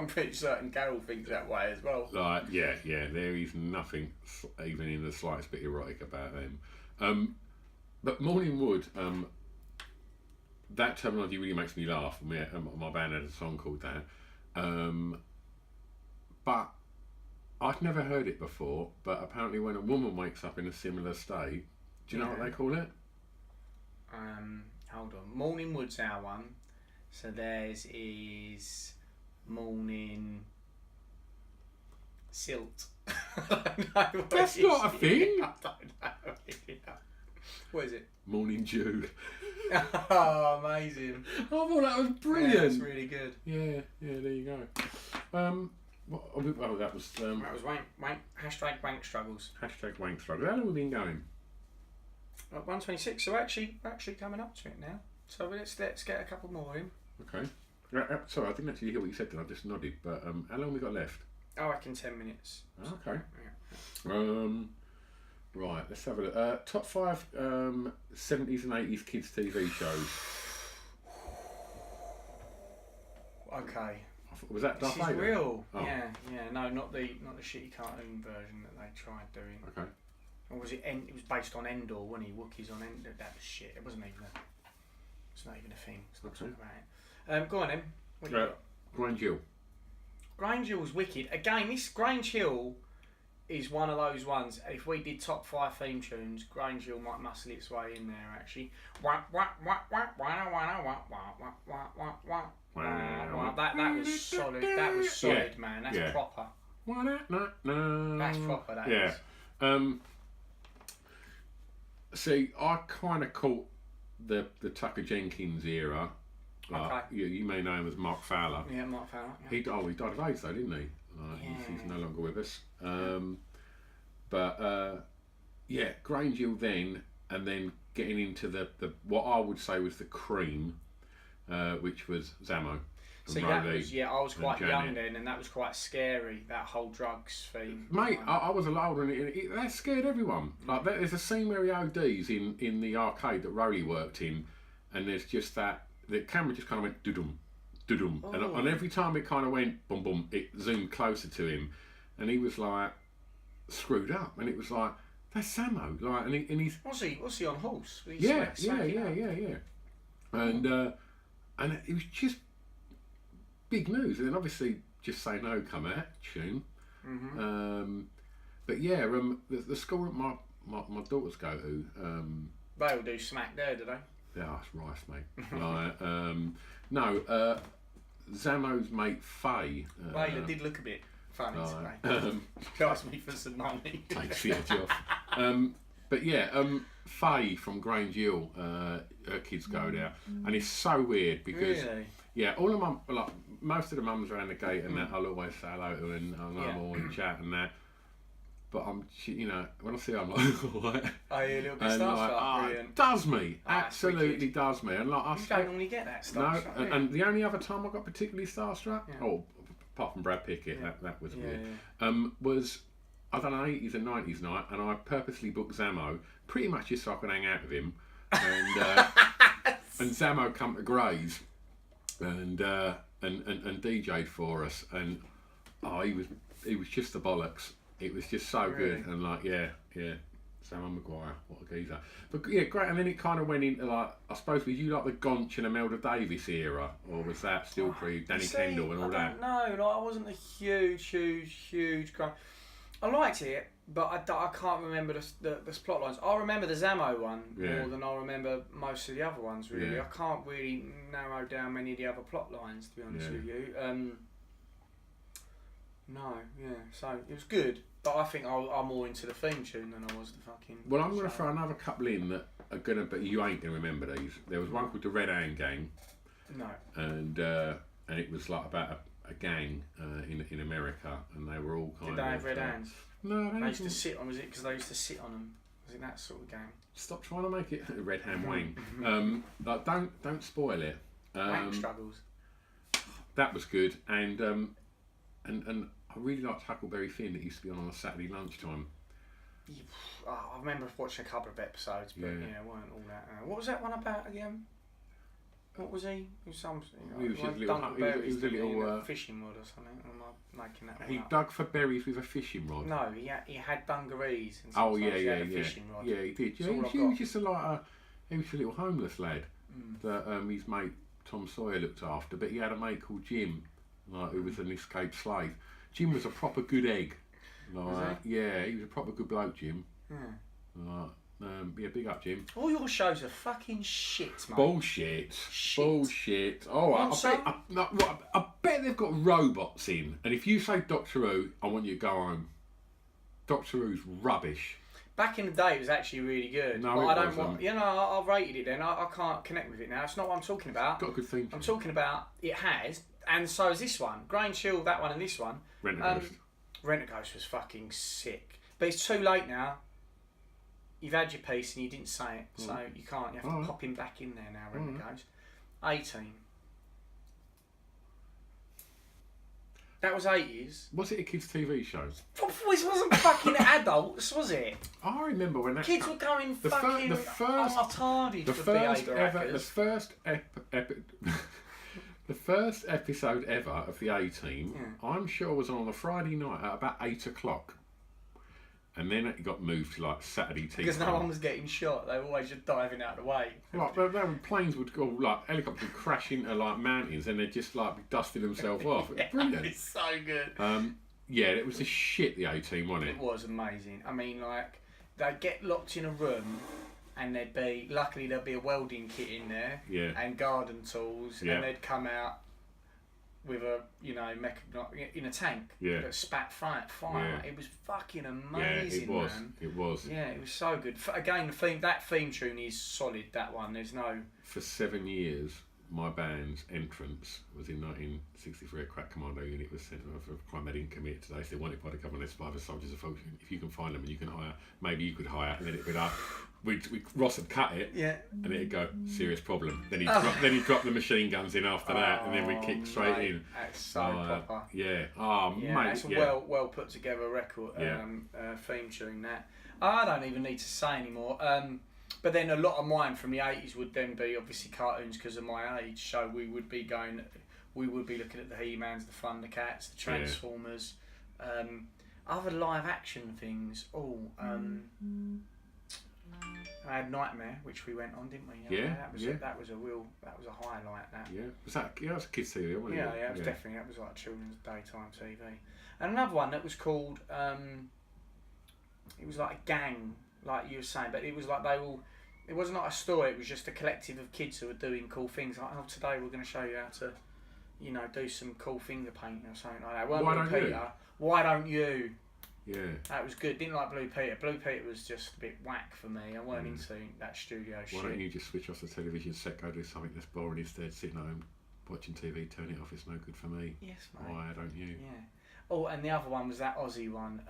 pretty certain Carol thinks that way as well. Like yeah, there is nothing even in the slightest bit erotic about them. But morning wood. That terminology really makes me laugh. My band had a song called that. But I'd never heard it before. But apparently when a woman wakes up in a similar state, do you know what they call it? Hold on. Morning wood's our one. So theirs is morning silt. That's not a thing. I don't know. What is it? Morning dew. Oh, amazing. I thought that was brilliant. Yeah, that's really good. Yeah, there you go. That was wank. Hashtag wank struggles. Hashtag wank struggles. How long have we been going? 126. So we're actually coming up to it now. So let's get a couple more in. Okay. Sorry, I didn't actually hear what you said then. I just nodded. But how long have we got left? I reckon 10 minutes. Okay. Yeah. Right, let's have a look. Top 5 70s and 80s kids TV shows. Okay. Was that Darth This is Vader? real. Oh. Yeah. No, not the shitty cartoon version that they tried doing. Okay. Or was it? It was based on Endor, wasn't he? Wookiees on Endor. That was shit. It wasn't even it's not even a thing. Let's not talk about it. Go on then. What you got? Grange Hill. Grange Hill's wicked. Again, this Grange Hill is one of those ones. If we did top 5 theme tunes, Grange Hill might muscle its way in there actually. That was solid. That was solid, man. That's proper. That's proper. That is. See, I kind of caught the Tucker Jenkins era Like, Okay. you may know him as Mark Fowler. Yeah, Mark Fowler. Yeah. He died of AIDS though, didn't he? He's no longer with us. Yeah, Grange Hill then, and then getting into the what I would say was the cream, which was Zamo. See, that was, I was quite young then, and that was quite scary, that whole drugs thing. Mate, I was a lot older, and that scared everyone. Like, there's a scene where he ODs in the arcade that Rowley worked in, and there's just that, the camera just kind of went doo-dum, doo-dum, and every time it kind of went boom, boom, it zoomed closer to him, and he was like, screwed up, and it was like, that's Samo, like, and he's... Was he on horse? Yeah. And it was just big news, and then obviously Just Say No come out, tune. But yeah, the school that my daughters go to, they all do smack there, do they? yeah, it's rice, mate. Like, no, Zamo's mate Faye. Layla did look a bit funny today. She asked me for some money. Takes the edge off. But yeah, Faye from Grange Hill, her kids go there, and it's so weird because yeah, all of like most of the mums around the gate and that, I'll always say hello to and and chat and that. But when I see her, I'm like, what? Oh, yeah, a little bit starstruck, brilliant. It does me, absolutely does me. And like, you don't normally get that stuff. No, and the only other time I got particularly starstruck, apart from Brad Pickett, that was weird, was, I don't know, 80s and 90s night, and I purposely booked Zamo, pretty much just so I could hang out with him. And Zamo come to Grays and DJ'd for us, and he was just the bollocks. It was just so good, and like Sam Maguire, what a geezer. But yeah, great. And then it kind of went into like, I suppose, was you like the Gonch and Imelda Davis era, or was that still pre Danny Kendall and all that? No, like, I wasn't a huge guy. I liked it, but I can't remember the plot lines. I remember the Zamo one more than I remember most of the other ones. Really, I can't really narrow down many of the other plot lines, to be honest with you. So it was good, but I think I'm more into the theme tune than I was the fucking... Well, I'm going to throw another couple in that are going to... But you ain't going to remember these. There was one called the Red Hand Gang. No. And it was like about a gang in America, and they were all kind of... Did they have red hands? No, they used to sit on... Was it because they used to sit on them? Was it that sort of gang? Stop trying to make it a Red Hand Wang. Like, don't spoil it. Wank struggles. That was good, and I really liked Huckleberry Finn. It used to be on a Saturday lunchtime. I remember watching a couple of episodes, but it weren't all that. What was that one about again? What was he? He was something. He was a little fishing rod or something. Am I making that one He up? dug for berries with a fishing rod. No, he had dungarees. And he had a fishing rod. Yeah, he did. Yeah, he was just he was a little homeless lad that his mate Tom Sawyer looked after. But he had a mate called Jim, who was an escaped slave. Jim was a proper good egg. Yeah, he was a proper good bloke, Jim. Big up, Jim. All your shows are fucking shit, mate. Bullshit. Oh, I bet they've got robots in. And if you say Doctor Who, I want you to go home. Doctor Who's rubbish. Back in the day, it was actually really good. No, but I don't want. I rated it then. I can't connect with it now. It's not what I'm talking about. Got a good theme. I'm talking about it has, and so is this one. Grange Hill, that one, and this one. Rent-A-Ghost. Rent-A-Ghost was fucking sick. But it's too late now. You've had your piece and you didn't say it, so you can't. You have to pop him back in there now, Rent-A-Ghost. 18. That was 80s. Was it a kids' TV show? This wasn't fucking adults, was it? I remember when that... Kids were going fucking retarded for behaviour hackers. The first episode ever of the A-Team, I'm sure was on a Friday night at about 8 o'clock. And then it got moved to like Saturday TV. Because no one was getting shot, they were always just diving out of the way. Like, planes would go, like, helicopters would crash into like mountains and they'd just like be dusting themselves off. It was brilliant. It's so good. It was the shit, the A-Team, wasn't it? It was amazing. I mean, like, they'd get locked in a room and luckily there'd be a welding kit in there and garden tools and they'd come out with a, in a tank that spat fire. It was fucking amazing, man. It was. Yeah, it was so good. Again, that theme tune is solid, that one. There's no... For 7 years, my band's entrance was in 1963. A crack commando unit was sent for a crime they didn't commit today. So they wanted by the government by the soldiers of fortune. If you can find them and you can hire, maybe you could hire, and then it'd be like, Ross would cut it, and it'd go, serious problem. Then he'd drop the machine guns in after that, and then we'd kick straight in. That's so proper. Yeah. Oh, yeah, mate. That's a well put together record theme tune. That I don't even need to say anymore. But then a lot of mine from the 80s would then be obviously cartoons because of my age. So we would be looking at the He-Mans, the Thundercats, the Transformers, other live action things. I had Nightmare, which we went on, didn't we? Yeah, that was a highlight. That. Yeah, that was a kids' TV, wasn't it? Yeah, it was definitely. That was like children's daytime TV. And another one that was called. It was like a gang, like you were saying, but it was like it wasn't like a story. It was just a collective of kids who were doing cool things. Like, today we're going to show you how to, do some cool finger painting or something like that. Why don't Peter, you? Why don't you? Yeah. That was good. Didn't like Blue Peter. Blue Peter was just a bit whack for me. I weren't into that studio shit. Why don't you just switch off the television set, go do something that's boring instead, sitting at home watching TV, turn it off, it's no good for me. Yes, mate. Why don't you? Yeah. Oh, and the other one was that Aussie one.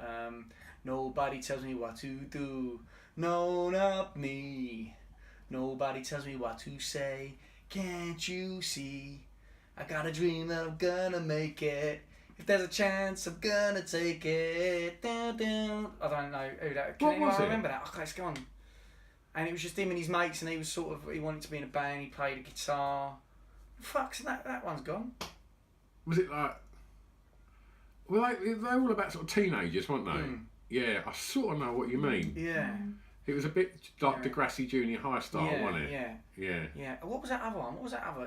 Nobody tells me what to do. No, not me. Nobody tells me what to say. Can't you see? I got a dream that I'm gonna make it. If there's a chance, I'm gonna take it. Down, down. I don't know who that. Can anyone remember that? Okay, it's gone. And it was just him and his mates, and he was he wanted to be in a band. He played a guitar. Fuck's that one's gone. Was it like? Well, they were all about sort of teenagers, weren't they? Yeah, I sort of know what you mean. Yeah. It was a bit like Degrassi Junior High style, wasn't it? Yeah. What was that other one?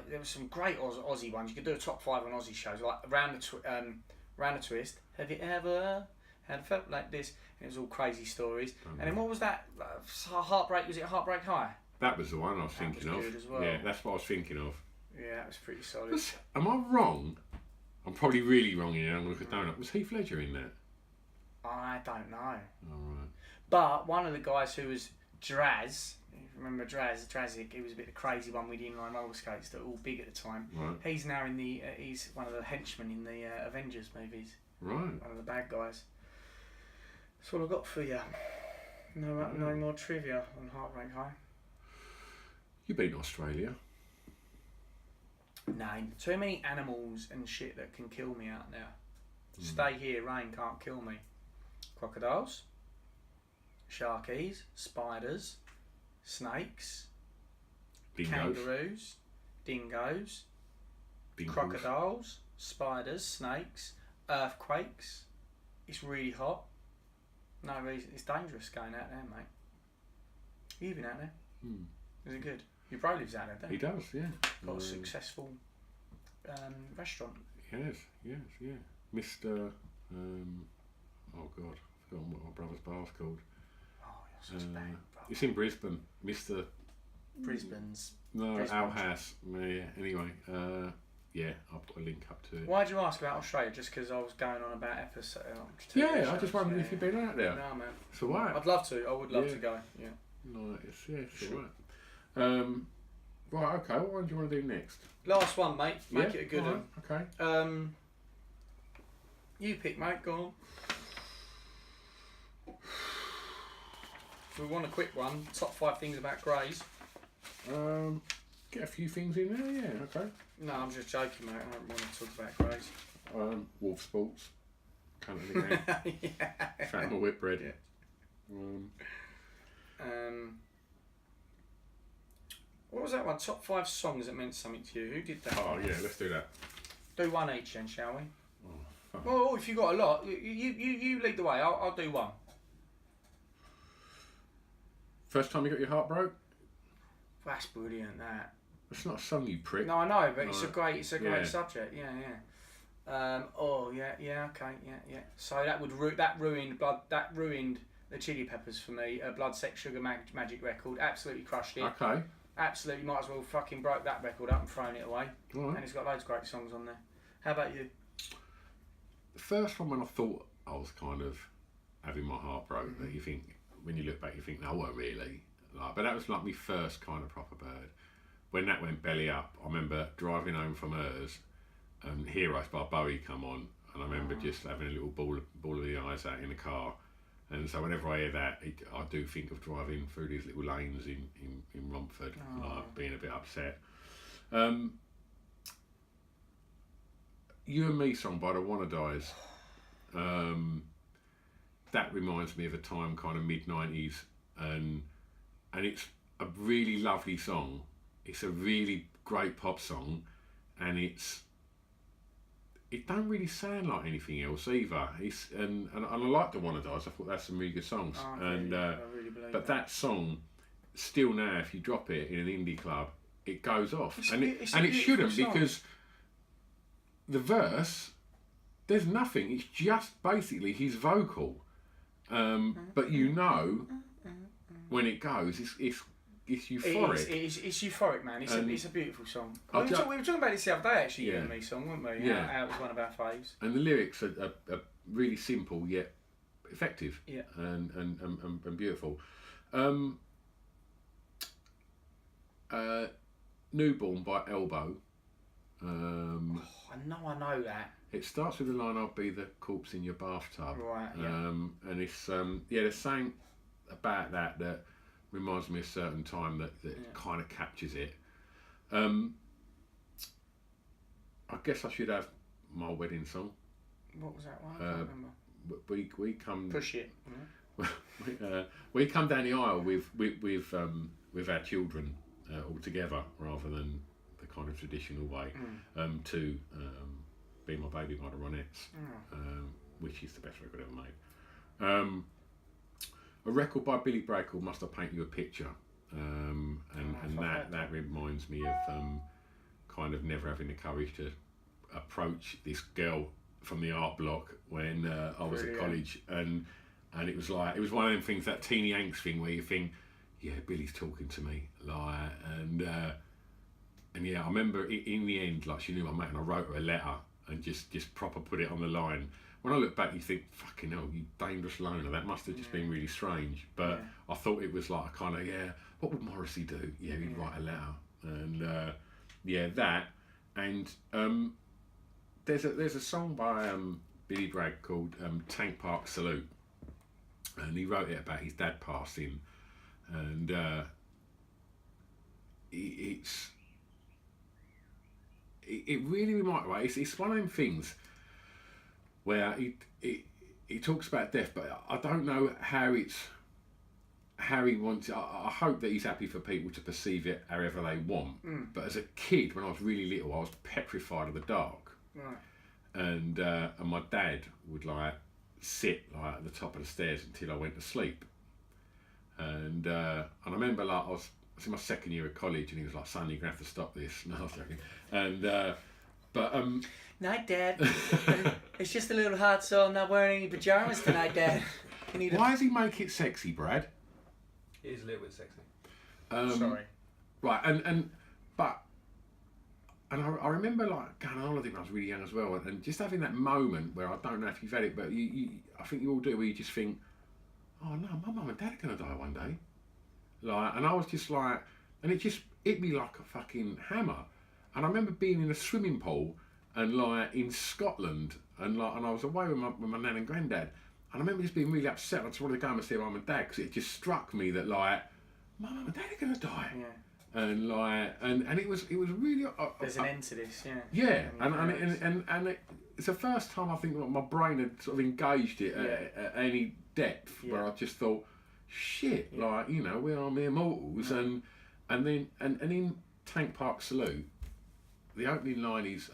There was some great Aussie ones. You could do a top 5 on Aussie shows, like Round the Twist. Have you ever had felt like this? And it was all crazy stories. And then what was that? Heartbreak? Was it Heartbreak High? That was the one I was thinking of. Good as well. Yeah, that's what I was thinking of. Yeah, that was pretty solid. Am I wrong? I'm probably really wrong here. I'm going to look at donut. Was Heath Ledger in that? I don't know. All right. But one of the guys who was Draz, remember Drazik, he was a bit of the crazy one with the inline roller skates that were all big at the time. Right. He's now he's one of the henchmen in the Avengers movies. Right. One of the bad guys. That's all I've got for you. No more trivia on Heartbreak High. You've been to Australia. No, too many animals and shit that can kill me out there. Stay here, rain can't kill me. Crocodiles, sharkies, spiders, snakes, kangaroos, dingoes, crocodiles, spiders, snakes, earthquakes. It's really hot. No reason. It's dangerous going out there, mate. You've been out there. Is it good? Your bro lives out there, doesn't he? He does, yeah. Got a successful restaurant. Yes. Mr. Oh God, I've forgotten what my brother's bar's called. Oh, you're such a bad brother. It's in Brisbane, Mr. Brisbane's. Our house. Yeah. Anyway, I'll put a link up to it. Why did you ask about Australia? Just because I was going on about episode. I just wondered if you'd been out there. No, man. It's alright. I'd love to. I would love to go. Yeah. No, it's alright. Right. Okay. What one do you want to do next? Last one, mate. Make it a good one. Okay. You pick, mate. Go on. If we want a quick one, top 5 things about greys. Get a few things in there. Yeah. Okay. No, I'm just joking, mate. I don't want to talk about greys. Wolf sports. Kind of thing. Yeah. Fat and whip bread. Yeah. What was that one? Top 5 songs that meant something to you. Who did that? Oh yeah, let's do that. Do one each then, shall we? Oh, well, if you've got a lot, you lead the way. I'll do one. First time you got your heart broke? That's brilliant. That. It's not a song, you prick. No, I know, but it's a great subject. Yeah. Okay. So that ruined the Chili Peppers for me. Blood, Sex, Sugar, Magic record. Absolutely crushed it. Okay. Absolutely, might as well fucking broke that record up and thrown it away. Right. And it's got loads of great songs on there. How about you? The first one when I thought I was kind of having my heart broke, that you think, when you look back, you think, no, I weren't really. But that was like my first kind of proper bird. when that went belly up, I remember driving home from hers, and Heroes by Bowie come on, and I remember just having a little ball of the eyes out in the car. And so whenever I hear that, I do think of driving through these little lanes in Romford, like being a bit upset. You and Me song by the Wannadies. That reminds me of a time kind of mid-90s, and it's a really lovely song. It's a really great pop song, and it don't really sound like anything else either. And I like the Wannadies. I thought that's some really good songs. I really but that song, still now, if you drop it in an indie club, it goes off, and it shouldn't song. Because the verse, there's nothing. It's just basically his vocal. But you know, when it goes, it's euphoric. It's euphoric, man. It's a beautiful song. We were talking about this the other day, actually. You and Me song, weren't we? Yeah. How it was one of our faves. And the lyrics are really simple yet effective. Yeah. And beautiful. Newborn by Elbow. I know that. It starts with the line, "I'll be the corpse in your bathtub." Right. Yeah. And it's there's something about that reminds me of a certain time that kind of captures it. I guess I should have my wedding song. What was that one? I can't remember. We come Push It. we come down the aisle with our children all together, rather than the kind of traditional way, to Be My Baby by the Ronettes, which is the best record ever made. A record by Billy Bragg called Must I Paint You a Picture, and that reminds me of kind of never having the courage to approach this girl from the art block when I was at college, and it was one of them things, that teeny angst thing where you think, yeah, Billy's talking to me, like, and yeah, I remember in the end, like, she knew my mate, and I wrote her a letter and just proper put it on the line. When I look back, you think, fucking hell, you dangerous loner, that must have just been really strange. But I thought it was like a kind of, what would Morrissey do? Yeah, he'd write a letter. And that. And there's a song by Billy Bragg called Tank Park Salute. And he wrote it about his dad passing. And it really reminds me, it's one of them things where he talks about death, but I don't know how he wants it. I hope that he's happy for people to perceive it however they want. But as a kid, when I was really little, I was petrified of the dark. Right. And my dad would like sit like at the top of the stairs until I went to sleep. And I remember like I was in my second year at college, and he was like, "Son, you're gonna have to stop this." No, I was joking. And Night, Dad. It's just a little hot, so I'm not wearing any pajamas tonight, Dad. Why does he make it sexy, Brad? It is a little bit sexy. Sorry. Right, and I remember like going on holiday when I was really young as well, and just having that moment where, I don't know if you've had it, but I think you all do, where you just think, oh no, my mum and dad are gonna die one day. Like, and I was just like, and it just hit me like a fucking hammer. And I remember being in a swimming pool and like in Scotland, and I was away with my nan and granddad, and I remember just being really upset. I just wanted to go and see mum and dad, because it just struck me that like, my mum and dad are gonna die. Yeah. And like, and it was really. There's an end to this, yeah. Yeah, and it's the first time I think that my brain had sort of engaged it at any depth, where I just thought, shit, like, you know, we are mere mortals, and then in Tank Park Salute, the opening line is,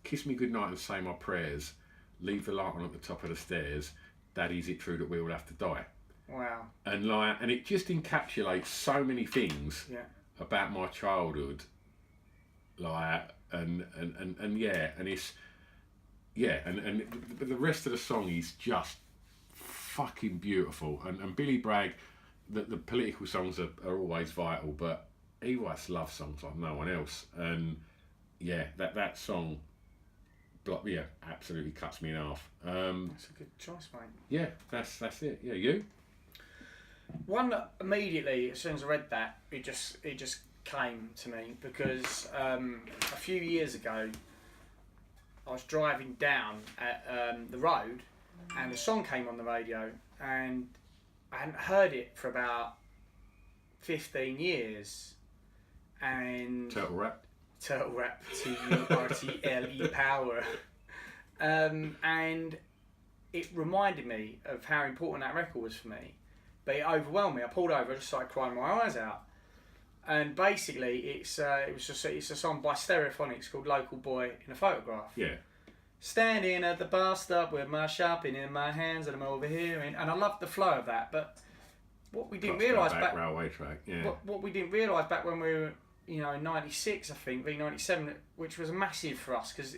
"Kiss me goodnight and say my prayers, leave the light on at the top of the stairs, Daddy, is it true that we will have to die?" Wow. And like, and it just encapsulates so many things about my childhood, like, and it's and the rest of the song is just fucking beautiful. And Billy Bragg, the political songs are always vital, but he writes love songs like no one else. And that song, absolutely cuts me in half. That's a good choice, mate. Yeah, that's it. Yeah, you? One that immediately, as soon as I read that, it just came to me because a few years ago I was driving down at the road and a song came on the radio and I hadn't heard it for about 15 years. And Turtle Rap, TURTLE power. And it reminded me of how important that record was for me. But it overwhelmed me. I pulled over, I just started crying my eyes out. And basically, it's a song by Stereophonics called "Local Boy in a Photograph." yeah. Standing at the bus stop with my shopping in my hands and I'm overhearing, and I loved the flow of that. But what we didn't realise back railway track, yeah. What we didn't realise back when we were, in '96, I think V97, which was massive for us because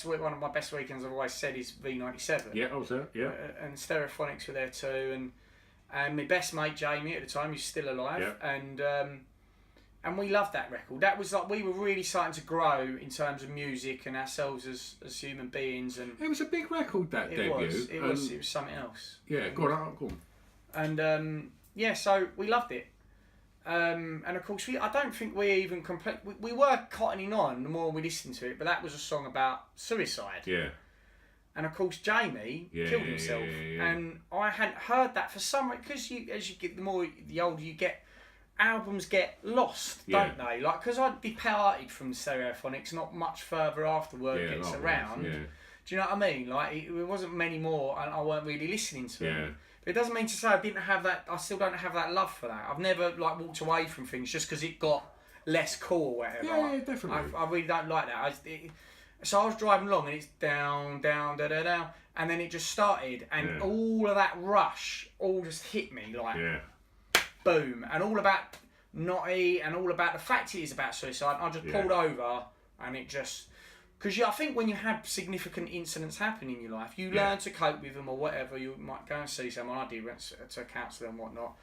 one of my best weekends I've always said is V97. Yeah, I was there. Yeah. And Stereophonics were there too, and my best mate Jamie at the time, who's still alive, and we loved that record. That was like we were really starting to grow in terms of music and ourselves as human beings. And it was a big record, that debut. It was something else. Yeah, go on. And so we loved it. And of course, I don't think we even we were cottoning on the more we listened to it, but that was a song about suicide. Yeah. And of course, Jamie killed himself, and I hadn't heard that for some reason. Because as you get the older you get, albums get lost, don't they? Like, because I'd departed from Stereophonics not much further after word gets around. Do you know what I mean? Like, it wasn't many more, and I weren't really listening to them. But it doesn't mean to say I didn't have that. I still don't have that love for that. I've never walked away from things just because it got less cool or whatever. Yeah, definitely. I really don't like that. So I was driving along and it's down, down, da da down, and then it just started, and all of that rush all just hit me boom, and all about Naughty, and all about the fact it is about suicide. I just pulled over, and it just. Because I think when you have significant incidents happen in your life, you learn to cope with them or whatever. You might go and see someone. I did went to a counsellor and whatnot,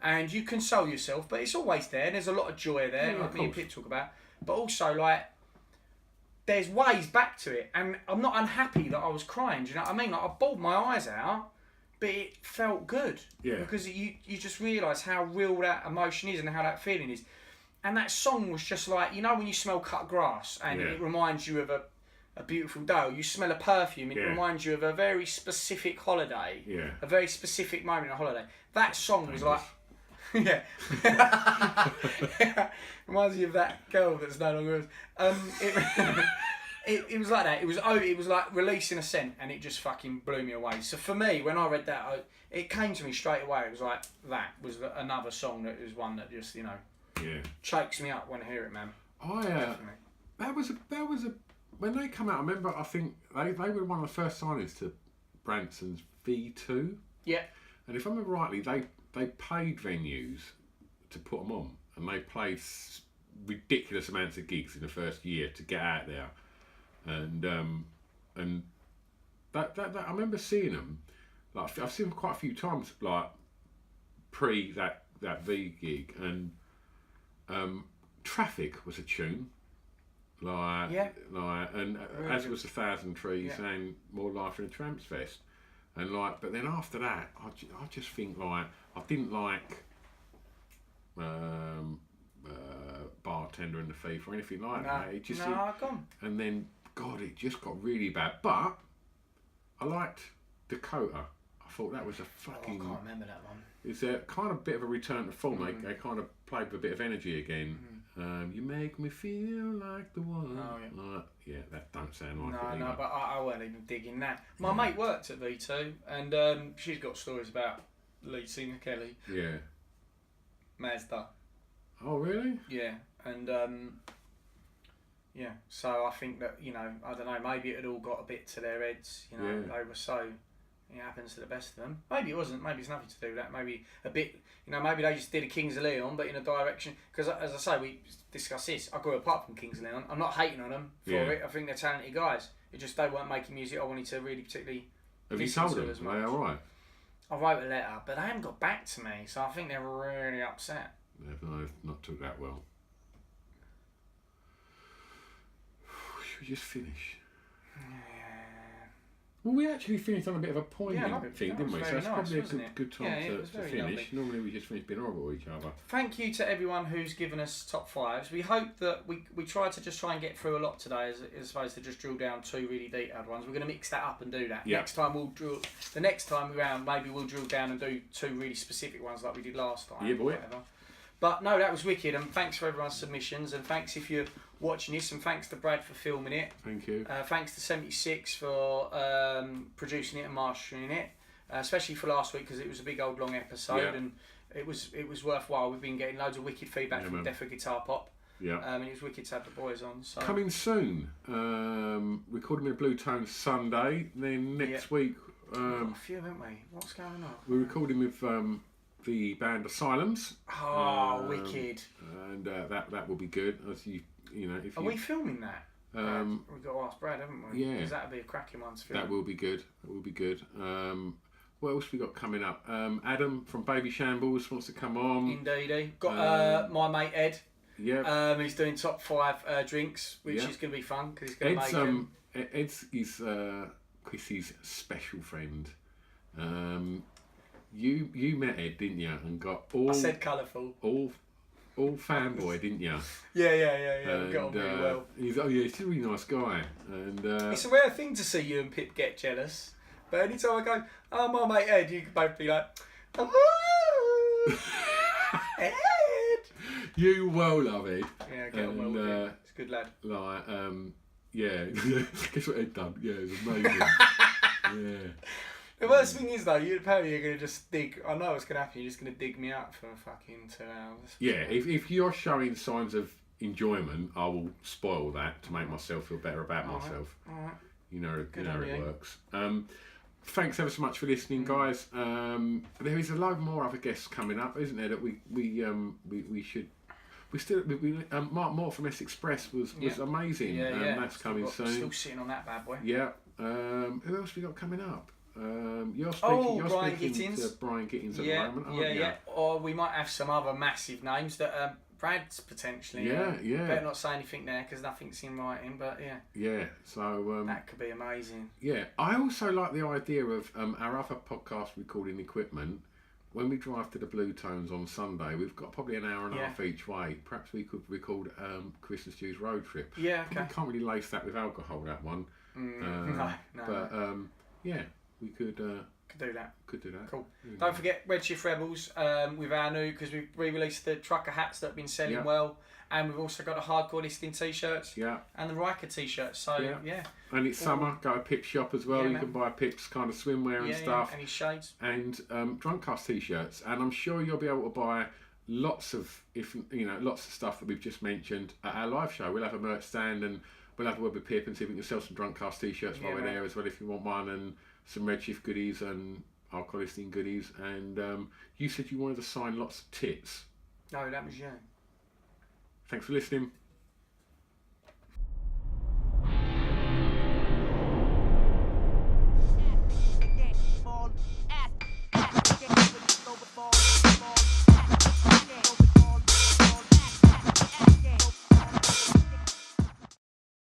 and you console yourself. But it's always there. There's a lot of joy there, like me and Pip talk about. But also, there's ways back to it, and I'm not unhappy that I was crying. Do you know what I mean? Like, I bawled my eyes out, but it felt good. Yeah. Because you just realise how real that emotion is and how that feeling is. And that song was just like, when you smell cut grass and it reminds you of a beautiful day, you smell a perfume, it reminds you of a very specific holiday, a very specific moment in a holiday. That song was like, reminds you of that girl that's no longer it was like that. It was like releasing a scent, and it just fucking blew me away. So for me, when I read that, it came to me straight away. It was like, that was another song that was one that just, chokes me up when I hear it, man. That was a when they come out. I remember. I think they were one of the first signings to Branson's V2. Yeah. And if I remember rightly, they paid venues to put them on, and they played ridiculous amounts of gigs in the first year to get out there, and that I remember seeing them. Like, I've seen them quite a few times, like pre that V gig, and Traffic was a tune, and really as was 1,000 Trees and More Life in a Tramps Fest, and but then after that, I just think I didn't like Bartender and the Thief or anything like that. It just and then God, it just got really bad. But I liked Dakota. I thought that was a fucking. I can't remember that one. It's a kind of bit of a return to form. They kind of played with a bit of energy again. You make me feel like the one. Oh yeah. That don't sound like it either. No, but I weren't even digging that. My mate worked at V2, and she's got stories about lead singer Kelly. Yeah. Mazda. Oh really? Yeah, and so I think that I don't know. Maybe it had all got a bit to their heads. They were so. It happens to the best of them. Maybe it wasn't. Maybe it's nothing to do with that. Maybe a bit. Maybe they just did a Kings of Leon, but in a direction. Because as I say, we discussed this. I grew apart from Kings of Leon. I'm not hating on them for it. I think they're talented guys. It just they weren't making music I wanted to really particularly. Have you told them? Are they all right? I wrote a letter, but they haven't got back to me. So I think they're really upset. They've not took that well. Should we just finish? Yeah. Well, we actually finished on a bit of a poignant thing, didn't we? So very that's probably nice, a wasn't it? good time Yeah, it to was very finish. lovely. Normally we just finish being horrible with each other. Thank you to everyone who's given us top fives. We hope that we tried to just try and get through a lot today, as opposed to just drill down 2 really detailed ones. We're going to mix that up and do that. Yeah. The next time around, maybe we'll drill down and do 2 really specific ones like we did last time. Yeah, boy. Whatever. But no, that was wicked, and thanks for everyone's submissions, and thanks if you're watching this, and thanks to Brad for filming it. Thank you. Thanks to 76 for producing it and mastering it, especially for last week because it was a big old long episode and it was worthwhile. We've been getting loads of wicked feedback from Defa Guitar Pop. Yeah. And it was wicked to have the boys on. So. Coming soon. Recording with Blue Tone Sunday. Then next week. We've got a few, haven't we? What's going on? We're recording with the band Asylums. Oh, wicked! And that will be good. As you know, if Are we filming that? We've got to ask Brad, haven't we? Yeah. Because that'd be a cracking one to film. That will be good. What else we got coming up? Adam from Baby Shambles wants to come on. Indeed. Got my mate Ed. Yeah. He's doing top 5 drinks, which is going to be fun because he's going to make Ed's Chrissy's special friend. You met Ed, didn't you? And got all. I said colourful. All fanboy, didn't you? Yeah. We got on really well. He's he's a really nice guy, and it's a rare thing to see you and Pip get jealous. But anytime I go, oh my mate Ed, you can both be like, oh, Ed. You well love Ed. Yeah, get on well with him. He's a good lad. Like, yeah. Guess what Ed done? Yeah, it was amazing. Yeah. The worst thing is though, apparently you're going to just dig. I know what's going to happen. You're just going to dig me up for fucking 2 hours. Yeah, if you're showing signs of enjoyment, I will spoil that to make myself feel better about myself. All right. You know how it works. Thanks ever so much for listening, guys. There is a load more other guests coming up, isn't there? That we should. Mark Moore from S Express was amazing. Yeah. That's coming soon. Still sitting on that bad boy. Yeah. Who else we got coming up? You're Brian speaking Gittins. to Brian Gittins at the moment, aren't you? Yeah. Or we might have some other massive names that Brad's potentially. Yeah. Better not say anything there because nothing's in writing. But yeah. Yeah. So that could be amazing. Yeah. I also like the idea of our other podcast recording equipment. When we drive to the Blue Tones on Sunday, we've got probably an hour and a half each way. Perhaps we could record Chris and Stu's road trip. Yeah, okay. We can't really lace that with alcohol, that one. No. But yeah, we could do that. Cool. Don't forget Redshift Rebels with our new, because we've re-released the trucker hats that have been selling well, and we've also got the hardcore listing t-shirts and the Riker t-shirts. So yeah. And it's summer. Go to Pip's shop as well. You can buy Pip's kind of swimwear and stuff. And his shades. And Drunkcast t-shirts. And I'm sure you'll be able to buy lots of stuff that we've just mentioned at our live show. We'll have a merch stand and we'll have a word with Pip and see if we can sell some Drunkcast t-shirts while we're there as well if you want one, and some Redshift goodies and alcohol listing goodies. And you said you wanted to sign lots of tits. No, that was you. Thanks for listening.